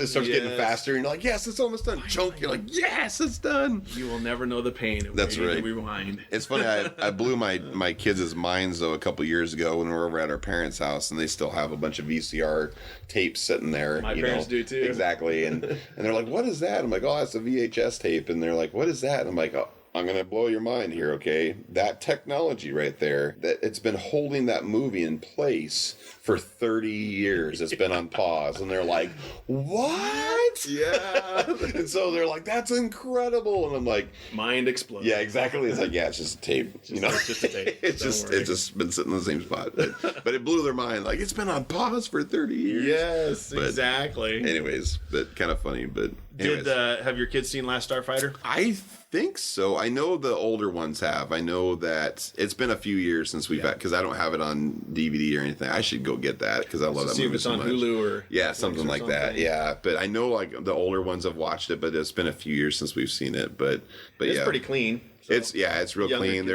It starts getting faster, and you're like, yes, it's almost done. Chunk, you're like, yes, it's done. You will never know the pain of That's right. To rewind. It's funny. I blew my kids' minds though a couple years ago when we were over at our parents' house, and they still have a bunch of VCR tapes sitting there. My parents do too. Exactly. And they're like, what is that? I'm like, oh, that's a VHS tape. And they're like, what is that? And I'm like, oh, I'm going to blow your mind here, okay? That technology right there, that it's been holding that movie in place for 30 years. It's been on pause. And they're like, what? Yeah. And so they're like, that's incredible. And I'm like, mind explodes. Yeah, exactly. It's like, yeah, it's just a tape. It's just a tape. It's just been sitting in the same spot. But it blew their mind. Like, it's been on pause for 30 years. Yes, exactly. Anyways, but kind of funny. But anyways. Have your kids seen Last Starfighter? I think so. I know the older ones have. I know that it's been a few years since we've had, because I don't have it on DVD or anything. I should go get that because I love that movie. See if it's on Hulu or something like that. Yeah, but I know like the older ones have watched it, but it's been a few years since we've seen it. But it's pretty clean. So it's real clean.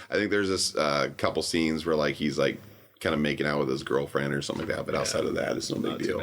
I think there's this couple scenes where like he's like kind of making out with his girlfriend or something like that, but outside of that, it's no big deal.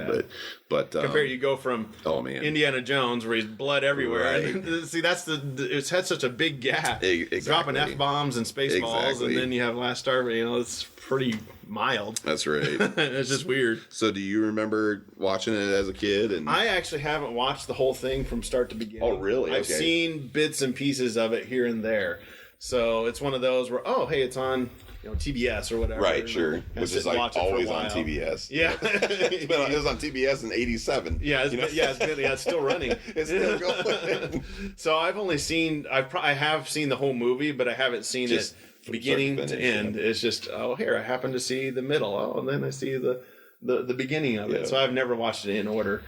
But compared, you go from Indiana Jones where he's blood everywhere. Right. See, it's had such a big gap. Exactly. Dropping F-bombs and space balls, and then you have Last Starfighter. It's pretty mild. That's right. It's just weird. So, do you remember watching it as a kid? And I actually haven't watched the whole thing from start to beginning. Oh, really? I've seen bits and pieces of it here and there. So it's one of those where, oh, hey, it's on, TBS or whatever. Right, sure. Which is like always on TBS. Yeah. It was on TBS in 87. Yeah, it's still running. It's still going. So I've only seen, I have seen the whole movie, but I haven't seen it beginning to end. It's just, here, I happen to see the middle. And then I see the beginning of it. So I've never watched it in order.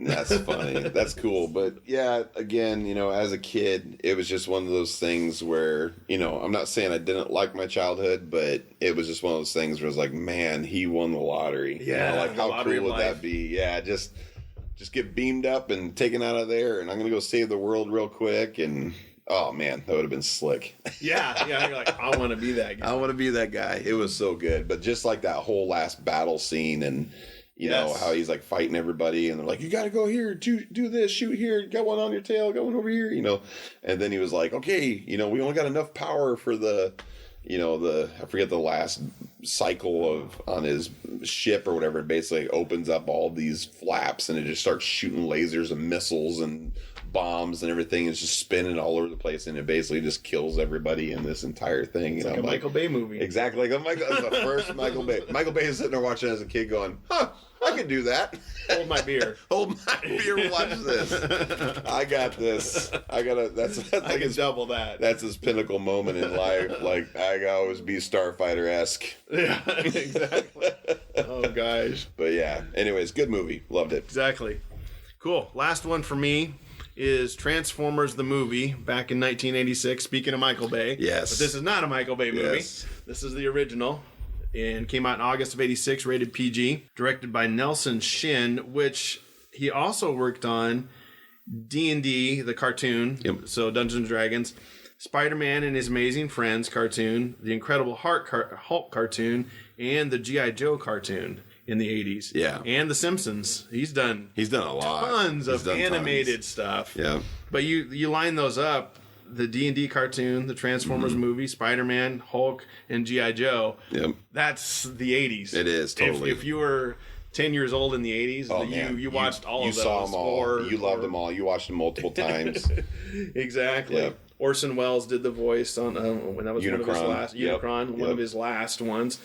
That's funny. That's cool. But yeah, again, as a kid, it was just one of those things where, I'm not saying I didn't like my childhood, but it was just one of those things where it was like, man, he won the lottery. Yeah. Like, how cool would that be? Yeah. Just get beamed up and taken out of there, and I'm going to go save the world real quick. And oh man, that would have been slick. Yeah. You're like, I want to be that guy. I want to be that guy. It was so good. But just like that whole last battle scene, and you know how he's like fighting everybody, and they're like, you got to go here, do this, shoot here, got one on your tail, got one over here, and then he was like, okay, we only got enough power for the I forget the last cycle on his ship or whatever. It basically opens up all these flaps, and it just starts shooting lasers and missiles and bombs and everything. It's just spinning all over the place, and it basically just kills everybody in this entire thing. It's like a Michael Bay movie. Exactly. That's the first Michael Bay. Michael Bay is sitting there watching as a kid going, I can do that. Hold my beer. Hold my beer, watch this. I got this. I can double that. That's his pinnacle moment in life. Like, I gotta always be Starfighter-esque. Yeah, exactly. Oh, gosh. But yeah, anyways, good movie. Loved it. Exactly. Cool. Last one for me is Transformers the movie back in 1986. Speaking of Michael Bay. Yes. But this is not a Michael Bay movie. Yes. This is the original. And came out in August of 86, rated PG. Directed by Nelson Shin, which he also worked on D&D, the cartoon. Yep. So Dungeons & Dragons. Spider-Man and His Amazing Friends cartoon. The Incredible Hulk cartoon. And the G.I. Joe cartoon in the 80s. Yeah. And The Simpsons. He's done a lot. Tons of animated stuff. Yeah. But you line those up, the D&D cartoon, the Transformers movie, Spider-Man, Hulk, and G.I. Joe. Yep. That's the 80s. It is, totally. If you were 10 years old in the 80s, you watched all of those. You saw them all. You loved them all. You watched them multiple times. Exactly. Yep. Orson Welles did the voice on when that was Unicron. One of his last Unicron, one of his last ones.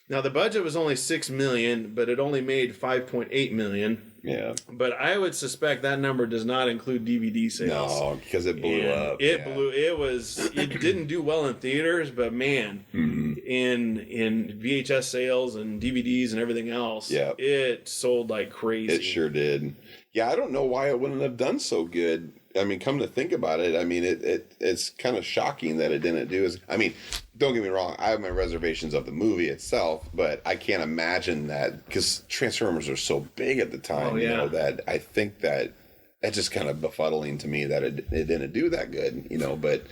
Now the budget was only $6 million, but it only made $5.8 million. Yeah. But I would suspect that number does not include DVD sales. No, because it blew up. It didn't do well in theaters, but man, in VHS sales and DVDs and everything else, it sold like crazy. It sure did. Yeah, I don't know why it wouldn't have done so good. I mean, come to think about it, I mean, it's kind of shocking that it didn't do as... I mean, don't get me wrong, I have my reservations of the movie itself, but I can't imagine that, because Transformers are so big at the time, that I think that it's just kind of befuddling to me that it didn't do that good, but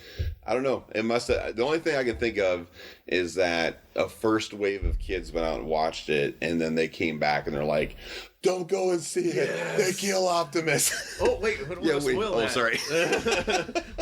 I don't know. It must have... The only thing I can think of is that a first wave of kids went out and watched it, and then they came back and they're like... Don't go and see it. They kill Optimus. Oh, wait. I don't want to spoil that. Oh, sorry.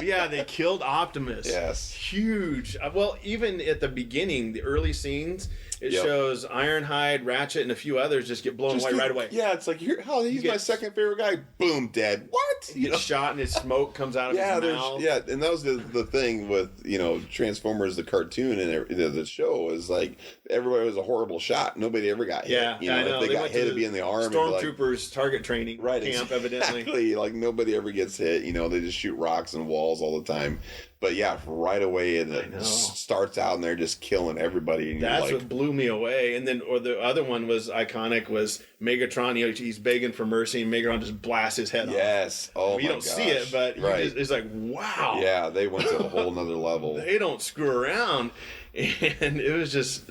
Yeah, they killed Optimus. Yes. Huge. Well, even at the beginning, the early scenes, it shows Ironhide, Ratchet, and a few others just get blown away right away. Yeah, it's like, he's my second favorite guy. Boom, dead. What? He gets shot and his smoke comes out of his mouth. Yeah, and that was the thing with, Transformers, the cartoon and the show, is like, everybody was a horrible shot. Nobody ever got hit. Yeah, I know. If they got hit, it'd be in the arm. Stormtroopers target training camp, evidently. Exactly. Like, nobody ever gets hit. They just shoot rocks and walls all the time. But yeah, right away, and it starts out and they're just killing everybody. And that's what blew me away. And then, or the other one was iconic, was Megatron. He's begging for mercy, and Megatron just blasts his head off. Yes. Oh, you don't see it, but it's like, wow. Yeah, they went to a whole nother level. They don't screw around. And it was just,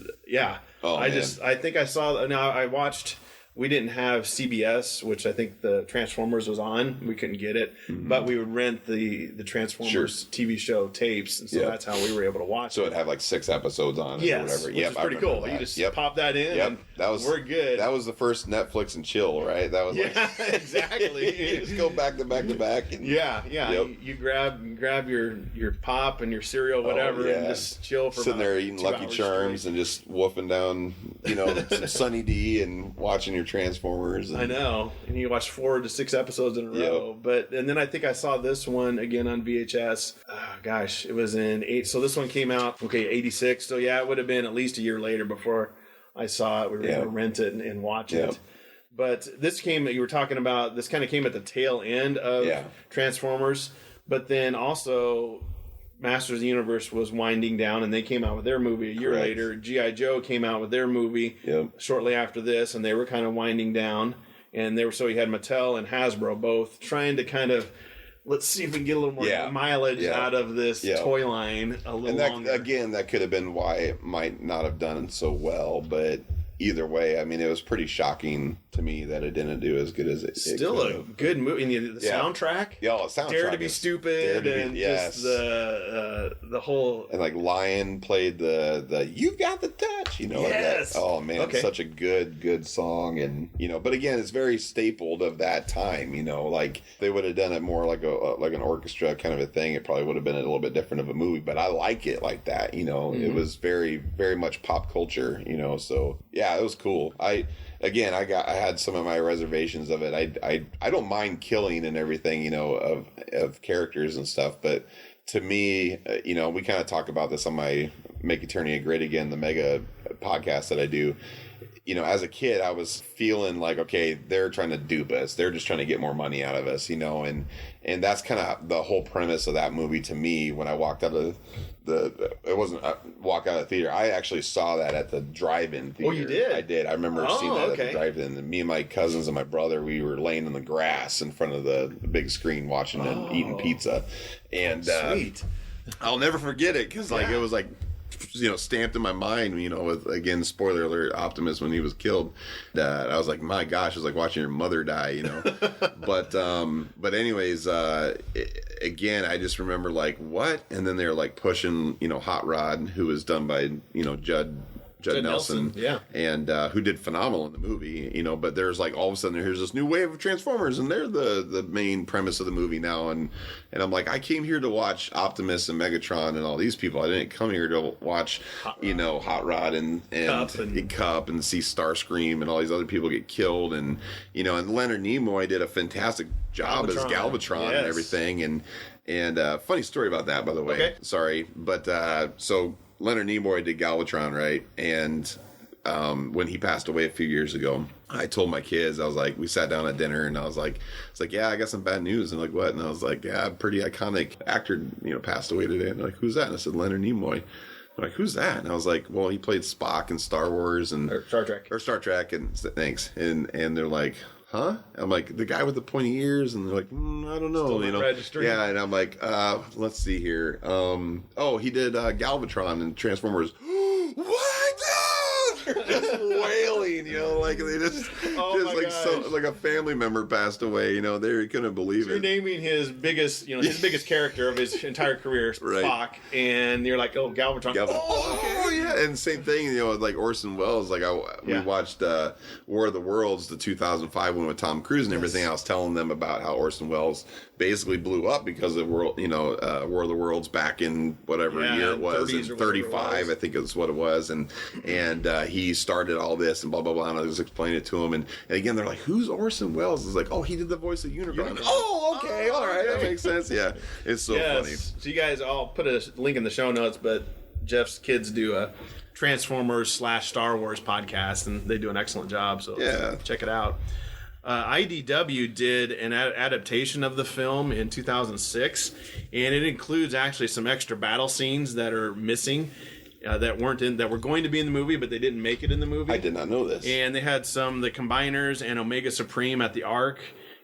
Oh, I think I saw. Now I watched. We didn't have CBS, which I think the Transformers was on. We couldn't get it, but we would rent the Transformers TV show tapes, and so that's how we were able to watch. So it'd have like 6 episodes on it or whatever. Which is pretty cool. You just pop that in. And we're good. That was the first Netflix and chill, right? That was exactly. You just go back to back to back. And, You grab your pop and your cereal, whatever, and just chill for sitting there eating 2 Lucky hours Charms straight. and just wolfing down some Sunny D and watching your Transformers. I know. And you watch 4 to 6 episodes in a row. And then I think I saw this one again on VHS. Oh, gosh, it was in 8. So this one came out, 86. So yeah, it would have been at least a year later before I saw it. We were going to rent it and watch it. But this you were talking about, this kind of came at the tail end of Transformers. But then also Masters of the Universe was winding down, and they came out with their movie a year later. G.I. Joe came out with their movie shortly after this, and they were kind of winding down. And so you had Mattel and Hasbro both trying to kind of, let's see if we can get a little more mileage out of this toy line a little longer. Again, that could have been why it might not have done so well, but either way, I mean, it was pretty shocking to me that it didn't do as good as it Still could a have. good movie. And the soundtrack. Yeah, the soundtrack. Dare to be Stupid, just the whole. And like Lion played the You Got the Touch, Yes. Oh man, such a good song, and but again, it's very stapled of that time. Like they would have done it more like an orchestra kind of a thing. It probably would have been a little bit different of a movie, but I like it like that. It was very very much pop culture. So yeah, it was cool. I had some of my reservations of it. I don't mind killing and everything, of characters and stuff, but to me, we kind of talk about this on my Make Eternia Great Again, the mega podcast that I do. As a kid, I was feeling like, okay, they're trying to dupe us. They're just trying to get more money out of us, and that's kind of the whole premise of that movie to me. When I walked out of it wasn't a walk out of the theater. I actually saw that at the drive-in theater. Oh, you did? I did. I remember seeing that at the drive-in. And me and my cousins and my brother, we were laying in the grass in front of the big screen watching and eating pizza. And sweet. I'll never forget it because it was like, stamped in my mind, with, again, spoiler alert, Optimus when he was killed. I was like, my gosh, it was like watching your mother die, But anyways, again, I just remember like, what? And then they're like pushing, Hot Rod, who was done by, Judd Nelson, and who did phenomenal in the movie, but there's like all of a sudden here's this new wave of Transformers, and they're the main premise of the movie now, and I'm like, I came here to watch Optimus and Megatron and all these people. I didn't come here to watch Hot Rod and Cup and see Starscream and all these other people get killed, and and Leonard Nimoy did a fantastic job as Galvatron and everything, and funny story about that, by the way. Sorry, but so Leonard Nimoy did Galvatron, right? And when he passed away a few years ago, I told my kids, I was like, we sat down at dinner, and I was like, yeah, I got some bad news. And like, what? And I was like, yeah, a pretty iconic actor, passed away today. And they're like, who's that? And I said, Leonard Nimoy. They're like, who's that? And I was like, well, he played Spock in Star Wars and Star Trek, and thanks. And they're like, huh? I'm like, the guy with the pointy ears, and they're like, I don't know, registering. Yeah, and I'm like, let's see here. He did Galvatron and Transformers. What? Just wailing, like they just like a family member passed away. They couldn't believe it. You're naming his biggest character of his entire career, Spock, and you're like, Galvatron. Yeah, and same thing, like Orson Welles. Like we watched War of the Worlds, the 2005 one with Tom Cruise and everything. I was telling them about how Orson Welles basically blew up because of War of the Worlds back in whatever year it was, in 35, I think is what it was, and he started all this and blah blah blah. And I was explaining it to him, and again they're like, "Who's Orson Welles?" It's like, "Oh, he did the voice of Unicron." Okay, all right, that makes sense. Yeah, it's so funny. So you guys, I'll put a link in the show notes, but Jeff's kids do a Transformers / Star Wars podcast, and they do an excellent job. So check it out. IDW did an adaptation of the film in 2006, and it includes actually some extra battle scenes that are missing. That were going to be in the movie, but they didn't make it in the movie. I did not know this. And they had the Combiners and Omega Supreme at the Ark,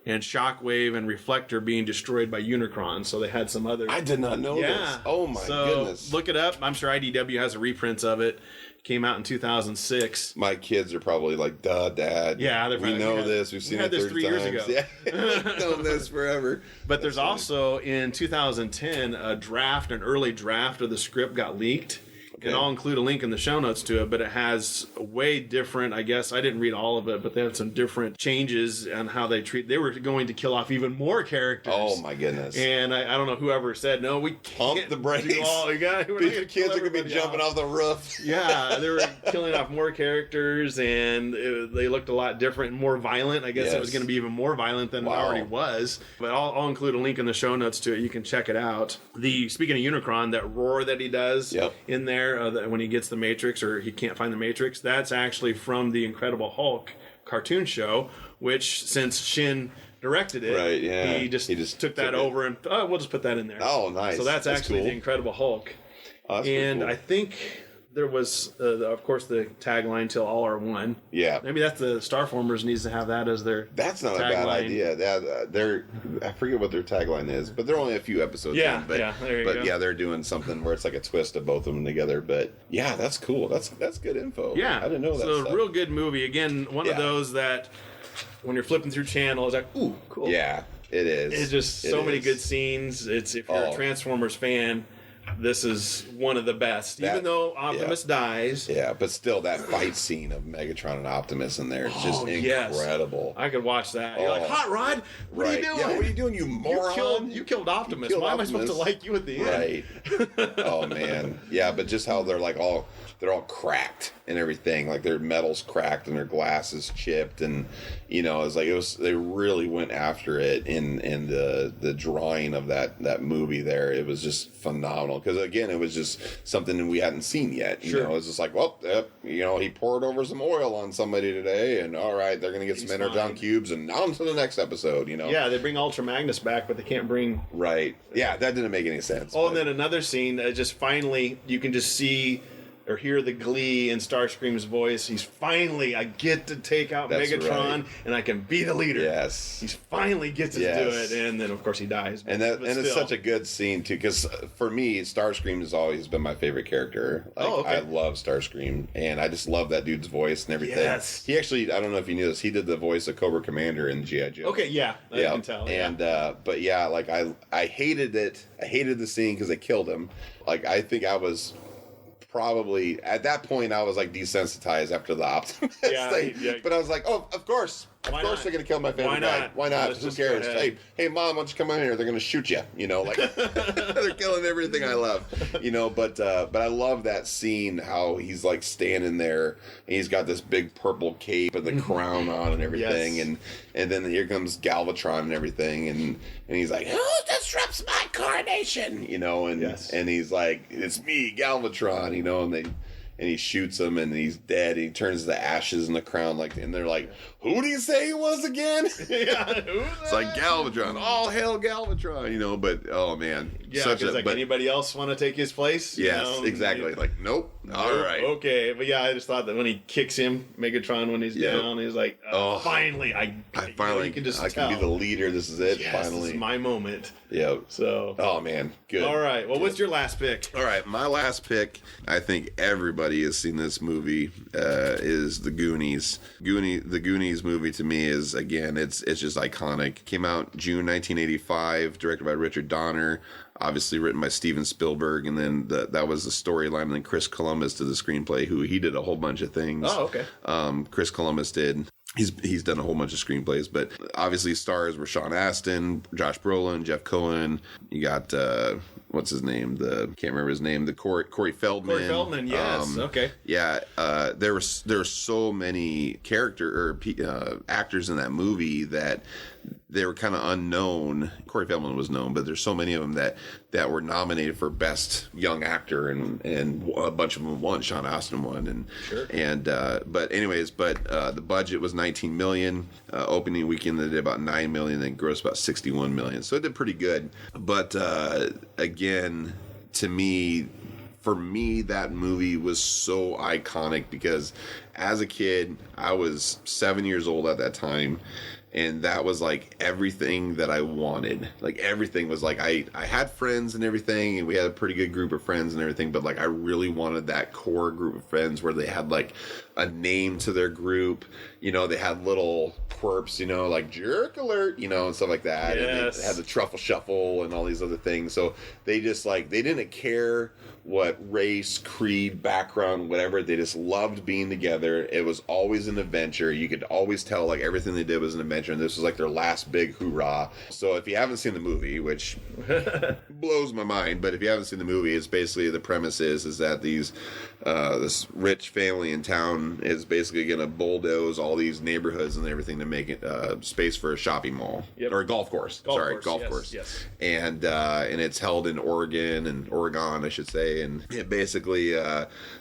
and Shockwave and Reflector being destroyed by Unicron. So they had some other. I did not know this. Oh my goodness! Look it up. I'm sure IDW has a reprint of it. Came out in 2006. My kids are probably like, "Duh, Dad." Yeah, we know this. We've seen it 3 years ago. Yeah, we've known this forever. But there's also in 2010 an early draft of the script got leaked. And I'll include a link in the show notes to it, but it has way different, I guess, I didn't read all of it, but they had some different changes on how they were going to kill off even more characters. Oh my goodness. And I don't know whoever said, no, we can't pump the brakes. do all. Kids are going to be jumping off the roof. Yeah, they were killing off more characters, and they looked a lot different and more violent. I guess it was going to be even more violent than it already was. But I'll include a link in the show notes to it. You can check it out. Speaking of Unicron, that roar that he does in there when he gets the Matrix or he can't find the Matrix, that's actually from the Incredible Hulk cartoon show, which since Shin directed it, he just took that over and we'll just put that in there. Oh, nice. So that's actually cool. the Incredible Hulk. Oh, and cool. I think there was, of course, the tagline "Till all are one." Yeah, maybe that's the Starformers needs to have that as their. That's not a bad idea. I forget what their tagline is, but they're only a few episodes. Yeah, in, there you go. They're doing something where it's like a twist of both of them together. But yeah, that's cool. That's good info. Yeah, I didn't know that. So stuff. Real good movie. Again, one of those that when you're flipping through channels, like, ooh, cool. Yeah, it is. It's just so many good scenes. If you're a Transformers fan, this is one of the best. Even though Optimus dies. Yeah, but still that fight scene of Megatron and Optimus in there is just incredible. I could watch that. You're like, Hot Rod? What are you doing? Yeah, what are you doing, you moron? You killed Optimus. Why am I supposed to like you at the end? Right. Oh, man. Yeah, but just how they're like they're all cracked and everything. Like their metal's cracked and their glass is chipped, and they really went after it in the drawing of that movie there. It was just phenomenal because again, it was just something we hadn't seen yet. You know, it's just like, well, he poured over some oil on somebody today, and all right, they're gonna get some energon cubes, and on to the next episode. Yeah, they bring Ultra Magnus back, but they can't bring Yeah, that didn't make any sense. And then another scene, just finally you can just see or hear the glee in Starscream's voice. He's finally, I get to take out Megatron, and I can be the leader. Yes. He's finally gets to do it, and then, of course, he dies. And it's such a good scene, too, because for me, Starscream has always been my favorite character. I love Starscream, and I just love that dude's voice and everything. Yes. He actually, I don't know if you knew this, he did the voice of Cobra Commander in G.I. Joe. Okay, I can tell. And, but yeah, I hated it. I hated the scene because they killed him. I think I was... Probably at that point I was desensitized after the Optimus thing. But I was like, oh, of course they're gonna kill my favorite guy. Why not? Who cares? Hey mom, why don't you come in here? They're gonna shoot you. They're killing everything I love. But I love that scene how he's standing there and he's got this big purple cape and the crown on and everything, and then here comes Galvatron and everything, and he's like, who disrupts my coronation? And he's like, it's me, Galvatron, and he shoots him and he's dead, and he turns the ashes in the crown, and they're like, who do you say he was again? It's like Galvatron, all hail Galvatron, but oh man. Yeah, because anybody else want to take his place? Yes, exactly. Nope. All right. Okay, but yeah, I just thought that when he kicks him, Megatron, when he's down, he's like, finally, I finally can be the leader. This is it. Yes, finally, this is my moment. Yeah. So. Oh man, good. All right. Well, what's your last pick? All right, my last pick. I think everybody has seen this movie. Is the Goonies. The Goonies movie to me is, again, it's just iconic. Came out June 1985, directed by Richard Donner. Obviously written by Steven Spielberg, and then that was the storyline. And then Chris Columbus did the screenplay, he did a whole bunch of things. Oh, okay. Chris Columbus did. He's done a whole bunch of screenplays, but obviously stars were Sean Astin, Josh Brolin, Jeff Cohen. You got what's his name? Can't remember his name. Corey Feldman. Corey Feldman, yes. Okay. Yeah. There were so many actors in that movie that they were kind of unknown. Corey Feldman was known, but there's so many of them that were nominated for Best Young Actor, and a bunch of them won. Sean Astin won, but the budget was $19 million. Opening weekend they did about $9 million, and grossed about $61 million. So it did pretty good. But again, for me, that movie was so iconic because as a kid, I was 7 years old at that time. And that was like everything that I wanted. Like everything was like, I had friends and everything, and we had a pretty good group of friends and everything, but like I really wanted that core group of friends where they had like a name to their group. You know, they had little quirks, you know, like jerk alert, you know, and stuff like that. Yes. And they had the truffle shuffle and all these other things. So they just like, they didn't care what race, creed, background, whatever. They just loved being together. It was always an adventure. You could always tell like everything they did was an adventure, and this was like their last big hoorah. So if you haven't seen the movie, which blows my mind, but if you haven't seen the movie, it's basically the premise is that these this rich family in town is basically going to bulldoze all these neighborhoods and everything to make it space for a shopping mall. Yep. Or a golf course. Golf course. Yes. And it's held in Oregon, I should say. And it basically,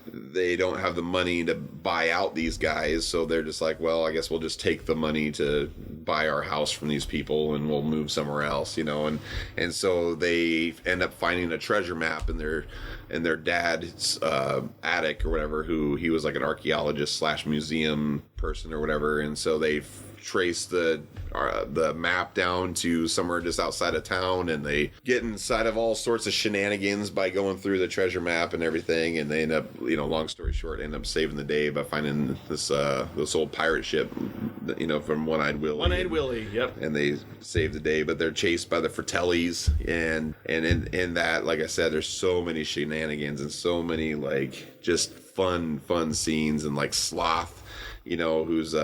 they don't have the money to buy out these guys, so they're just like, well, I guess we'll just take the money to buy our house from these people, and we'll move somewhere else, you know. And so they end up finding a treasure map in their dad's attic or whatever, who he was like an archaeologist / museum person or whatever, and so they trace the map down to somewhere just outside of town, and they get inside of all sorts of shenanigans by going through the treasure map and everything, and they end up, you know, long story short, end up saving the day by finding this old pirate ship, you know, from One-Eyed Willie. Yep. And they save the day, but they're chased by the FutureThes, and in that, like I said, there's so many shenanigans and so many like just fun scenes, and like Sloth, you know, who's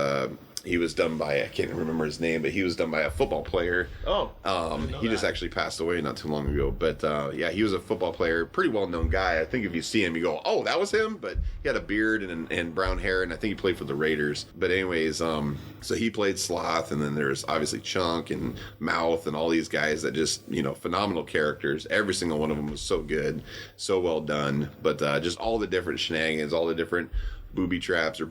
he was done by, I can't remember his name, but he was done by a football player. He just actually passed away not too long ago. But yeah, he was a football player, pretty well-known guy. I think if you see him, you go, oh, that was him? But he had a beard and brown hair, and I think he played for the Raiders. But anyways, so he played Sloth, and then there's obviously Chunk and Mouth and all these guys that just, you know, phenomenal characters. Every single one of them was so good, so well done. But just all the different shenanigans, all the different booty traps. Yeah.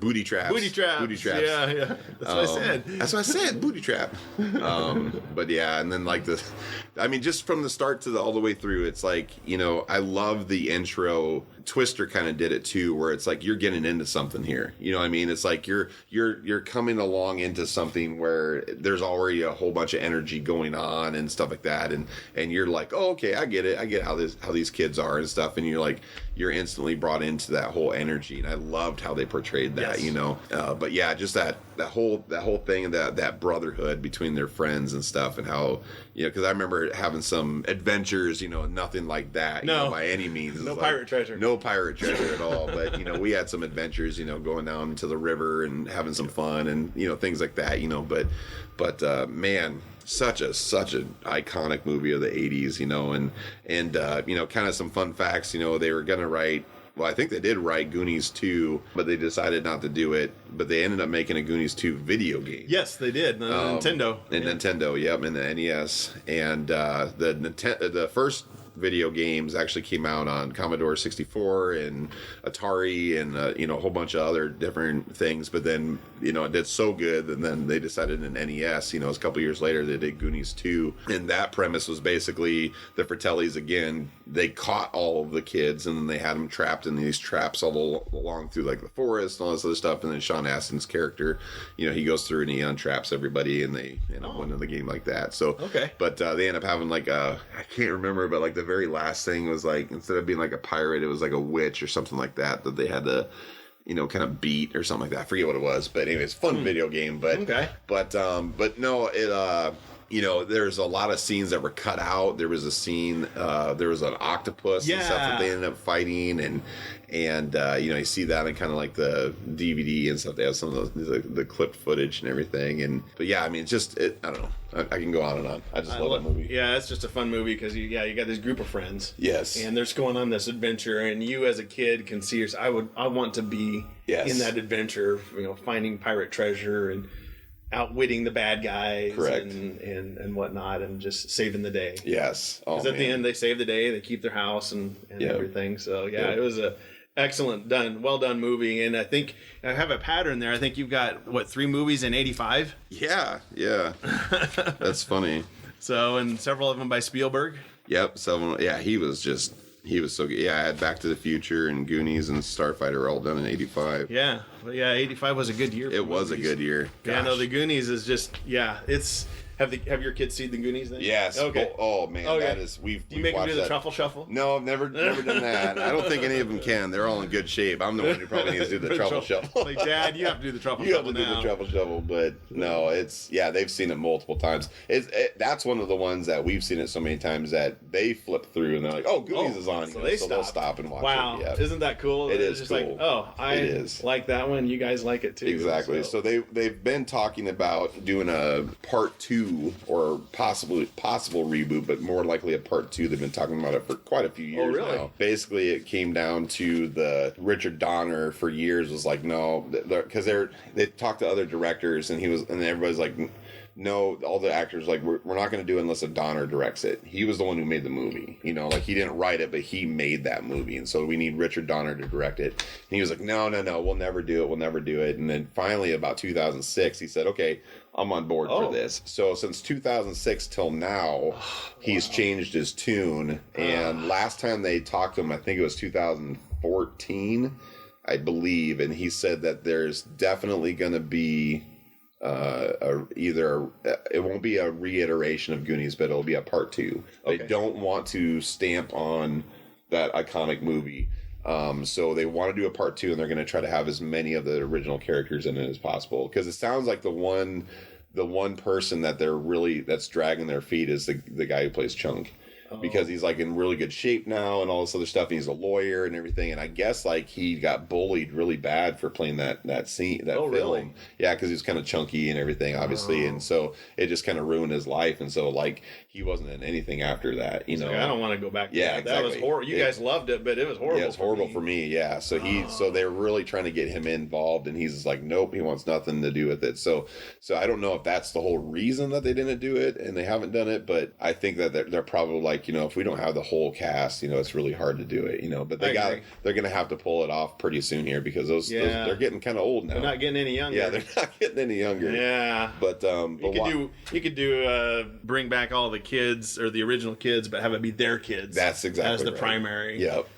That's what I said. That's what I said. Booty trap. But yeah, and then like just from the start to all the way through, it's like, you know, I love the intro. Twister kind of did it too, where it's like you're getting into something here. You know what I mean? It's like you're coming along into something where there's already a whole bunch of energy going on and stuff like that, and you're like, oh, okay, I get it. I get how these kids are and stuff, and you're instantly brought into that whole energy, and I loved how they portrayed that. Yes. You know, but yeah, just that whole thing, and that brotherhood between their friends and stuff, and how, you know, because I remember having some adventures, you know, nothing like that, you know, by any means. No pirate treasure. No pirate treasure at all, but you know, we had some adventures, you know, going down to the river and having some fun and, you know, things like that, you know, but man, such an iconic movie of the 80s, you know, and you know, kind of some fun facts, you know, they were gonna write, well, I think they did write Goonies 2, but they decided not to do it. But they ended up making a Goonies 2 video game. Yes, they did. Nintendo. Nintendo, yep, and the NES. And the first video games actually came out on Commodore 64 and Atari and you know, a whole bunch of other different things, but then, you know, it did so good, and then they decided in NES, you know, a couple years later they did Goonies 2, and that premise was basically the FutureThes again. They caught all of the kids, and then they had them trapped in these traps all along through like the forest and all this other stuff, and then Sean Astin's character, you know, he goes through and he untraps everybody, and they end up winning the game like that. So okay, but they end up having like I can't remember, but like the very last thing was like, instead of being like a pirate, it was like a witch or something like that they had to, you know, kind of beat or something like that. I forget what it was, but anyways, fun video game. But okay, but no, it you know, there's a lot of scenes that were cut out. There was a scene, there was an octopus and stuff that they ended up fighting, and you know, you see that in kind of like the DVD and stuff. They have some of the clipped footage and everything. But yeah, I mean, it's just, I don't know. I can go on and on. I just love that movie. Yeah, it's just a fun movie because you got this group of friends. Yes. And they're just going on this adventure, and you as a kid can see yourself. I want to be in that adventure, you know, finding pirate treasure and outwitting the bad guys. Correct. and whatnot, and just saving the day. Yes. Because at the end they save the day, they keep their house and everything. So it was a well done movie, and I think I have a pattern there. I think you've got 3 movies in 85. Yeah, that's funny. So, and several of them by Spielberg. Yep, he was so good. Yeah, I had Back to the Future and Goonies and Starfighter all done in 85. Yeah. But yeah, 85 was a good year. It was a good year. Gosh. Yeah, no, the Goonies is just, it's... Have your kids seen the Goonies then? Yes. Okay. Oh man, that is Do you make them do the truffle shuffle? No, I've never done that. I don't think any of them can. They're all in good shape. I'm the one who probably needs to do the truffle shuffle. Like, Dad, you have to do the truffle you shuffle have to do the truffle shuffle, but no, they've seen it multiple times. That's one of the ones that we've seen it so many times that they flip through and they're like, oh, Goonies is on. So they'll stop and watch it. Wow. Yeah. Isn't that cool? It is just cool. like, I like that one. You guys like it too. Exactly. So they've been talking about doing a part 2 or possible reboot, but more likely a part 2. They've been talking about it for quite a few years now. Basically, it came down to the Richard Donner for years was like, no, because they talked to other directors and everybody's like, no, all the actors like we're not going to do it unless a Donner directs it. He was the one who made the movie, like he didn't write it, but he made that movie, and so we need Richard Donner to direct it. And he was like, no, we'll never do it. And then finally, about 2006, he said, okay, I'm on board for this. So since 2006 till now, he's changed his tune. And last time they talked to him, I think it was 2014, I believe, and he said that there's definitely going to be it won't be a reiteration of Goonies, but it'll be a part 2. Okay. They don't want to stamp on that iconic movie. So they want to do a part 2, and they're going to try to have as many of the original characters in it as possible. Because it sounds like the one person that that's dragging their feet is the guy who plays Chunk. Because he's like in really good shape now and all this other stuff. And he's a lawyer and everything. And I guess like he got bullied really bad for playing that scene, that film. Really? Yeah, because he was kind of chunky and everything, obviously. And so it just kind of ruined his life. And so like he wasn't in anything after that, Like, I don't want to go back to that. Exactly. That was horrible. You guys loved it, but it was horrible. Yeah, it was horrible for me. Yeah. So so they're really trying to get him involved, and he's like, nope, he wants nothing to do with it. So I don't know if that's the whole reason that they didn't do it and they haven't done it, but I think that they're probably like, if we don't have the whole cast, it's really hard to do it, but they're going to have to pull it off pretty soon here because those they're getting kind of old now. They're not getting any younger. Yeah, they're not getting any younger. Yeah. But you could do bring back all the kids or the original kids, but have it be their kids. That's exactly as the primary. Yep.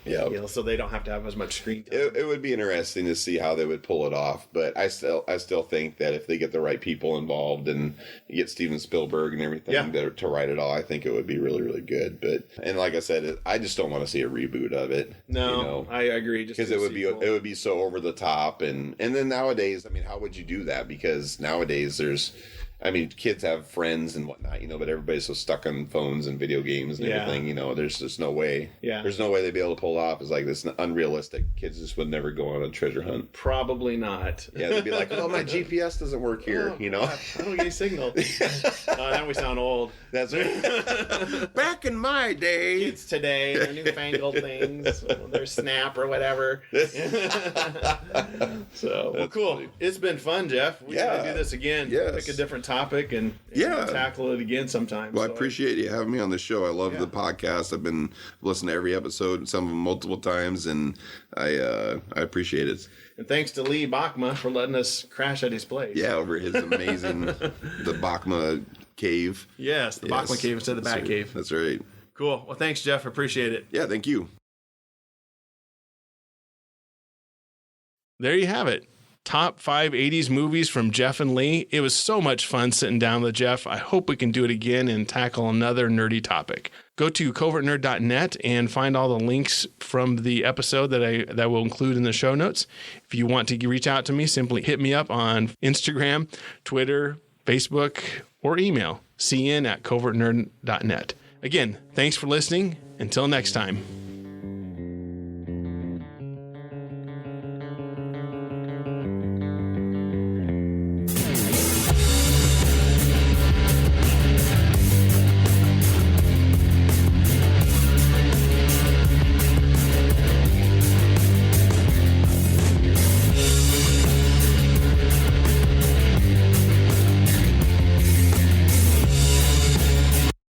So they don't have to have as much screen time. It would be interesting to see how they would pull it off, but I still think that if they get the right people involved and you get Steven Spielberg and everything to write it all, I think it would be really, really good. And like I said, I just don't want to see a reboot of it. No, I agree. Because it would be so over the top, and then nowadays, how would you do that? Because nowadays kids have friends and whatnot, but everybody's so stuck on phones and video games and everything, there's just no way. Yeah. There's no way they'd be able to pull it off. It's like this unrealistic. Kids just would never go on a treasure hunt. Probably not. Yeah, they'd be like, oh, my GPS doesnn't work here, God, I don't get any signal. Now we sound old. That's right. Back in my day. Kids today, their newfangled things, their Snap or whatever. So, cool. Funny. It's been fun, Jeff. We got to do this again. Yes. Pick a different topic and tackle it again sometime. Well, I appreciate you having me on the show. I love the podcast. I've been listening to every episode, some of them multiple times, and I appreciate it. And thanks to Lee Bachma for letting us crash at his place. Yeah, over his amazing the Bachma cave. Yes, the Bachma cave instead of the Bat Cave. That's right. Cool. Well, thanks, Jeff. Appreciate it. Yeah, thank you. There you have it. Top 5 80s movies from Jeff and Lee. It was so much fun sitting down with Jeff. I hope we can do it again and tackle another nerdy topic. Go to covertnerd.net and find all the links from the episode that will include in the show notes. If you want to reach out to me, simply hit me up on Instagram, Twitter, Facebook, or email cn@covertnerd.net. Again, thanks for listening. Until next time.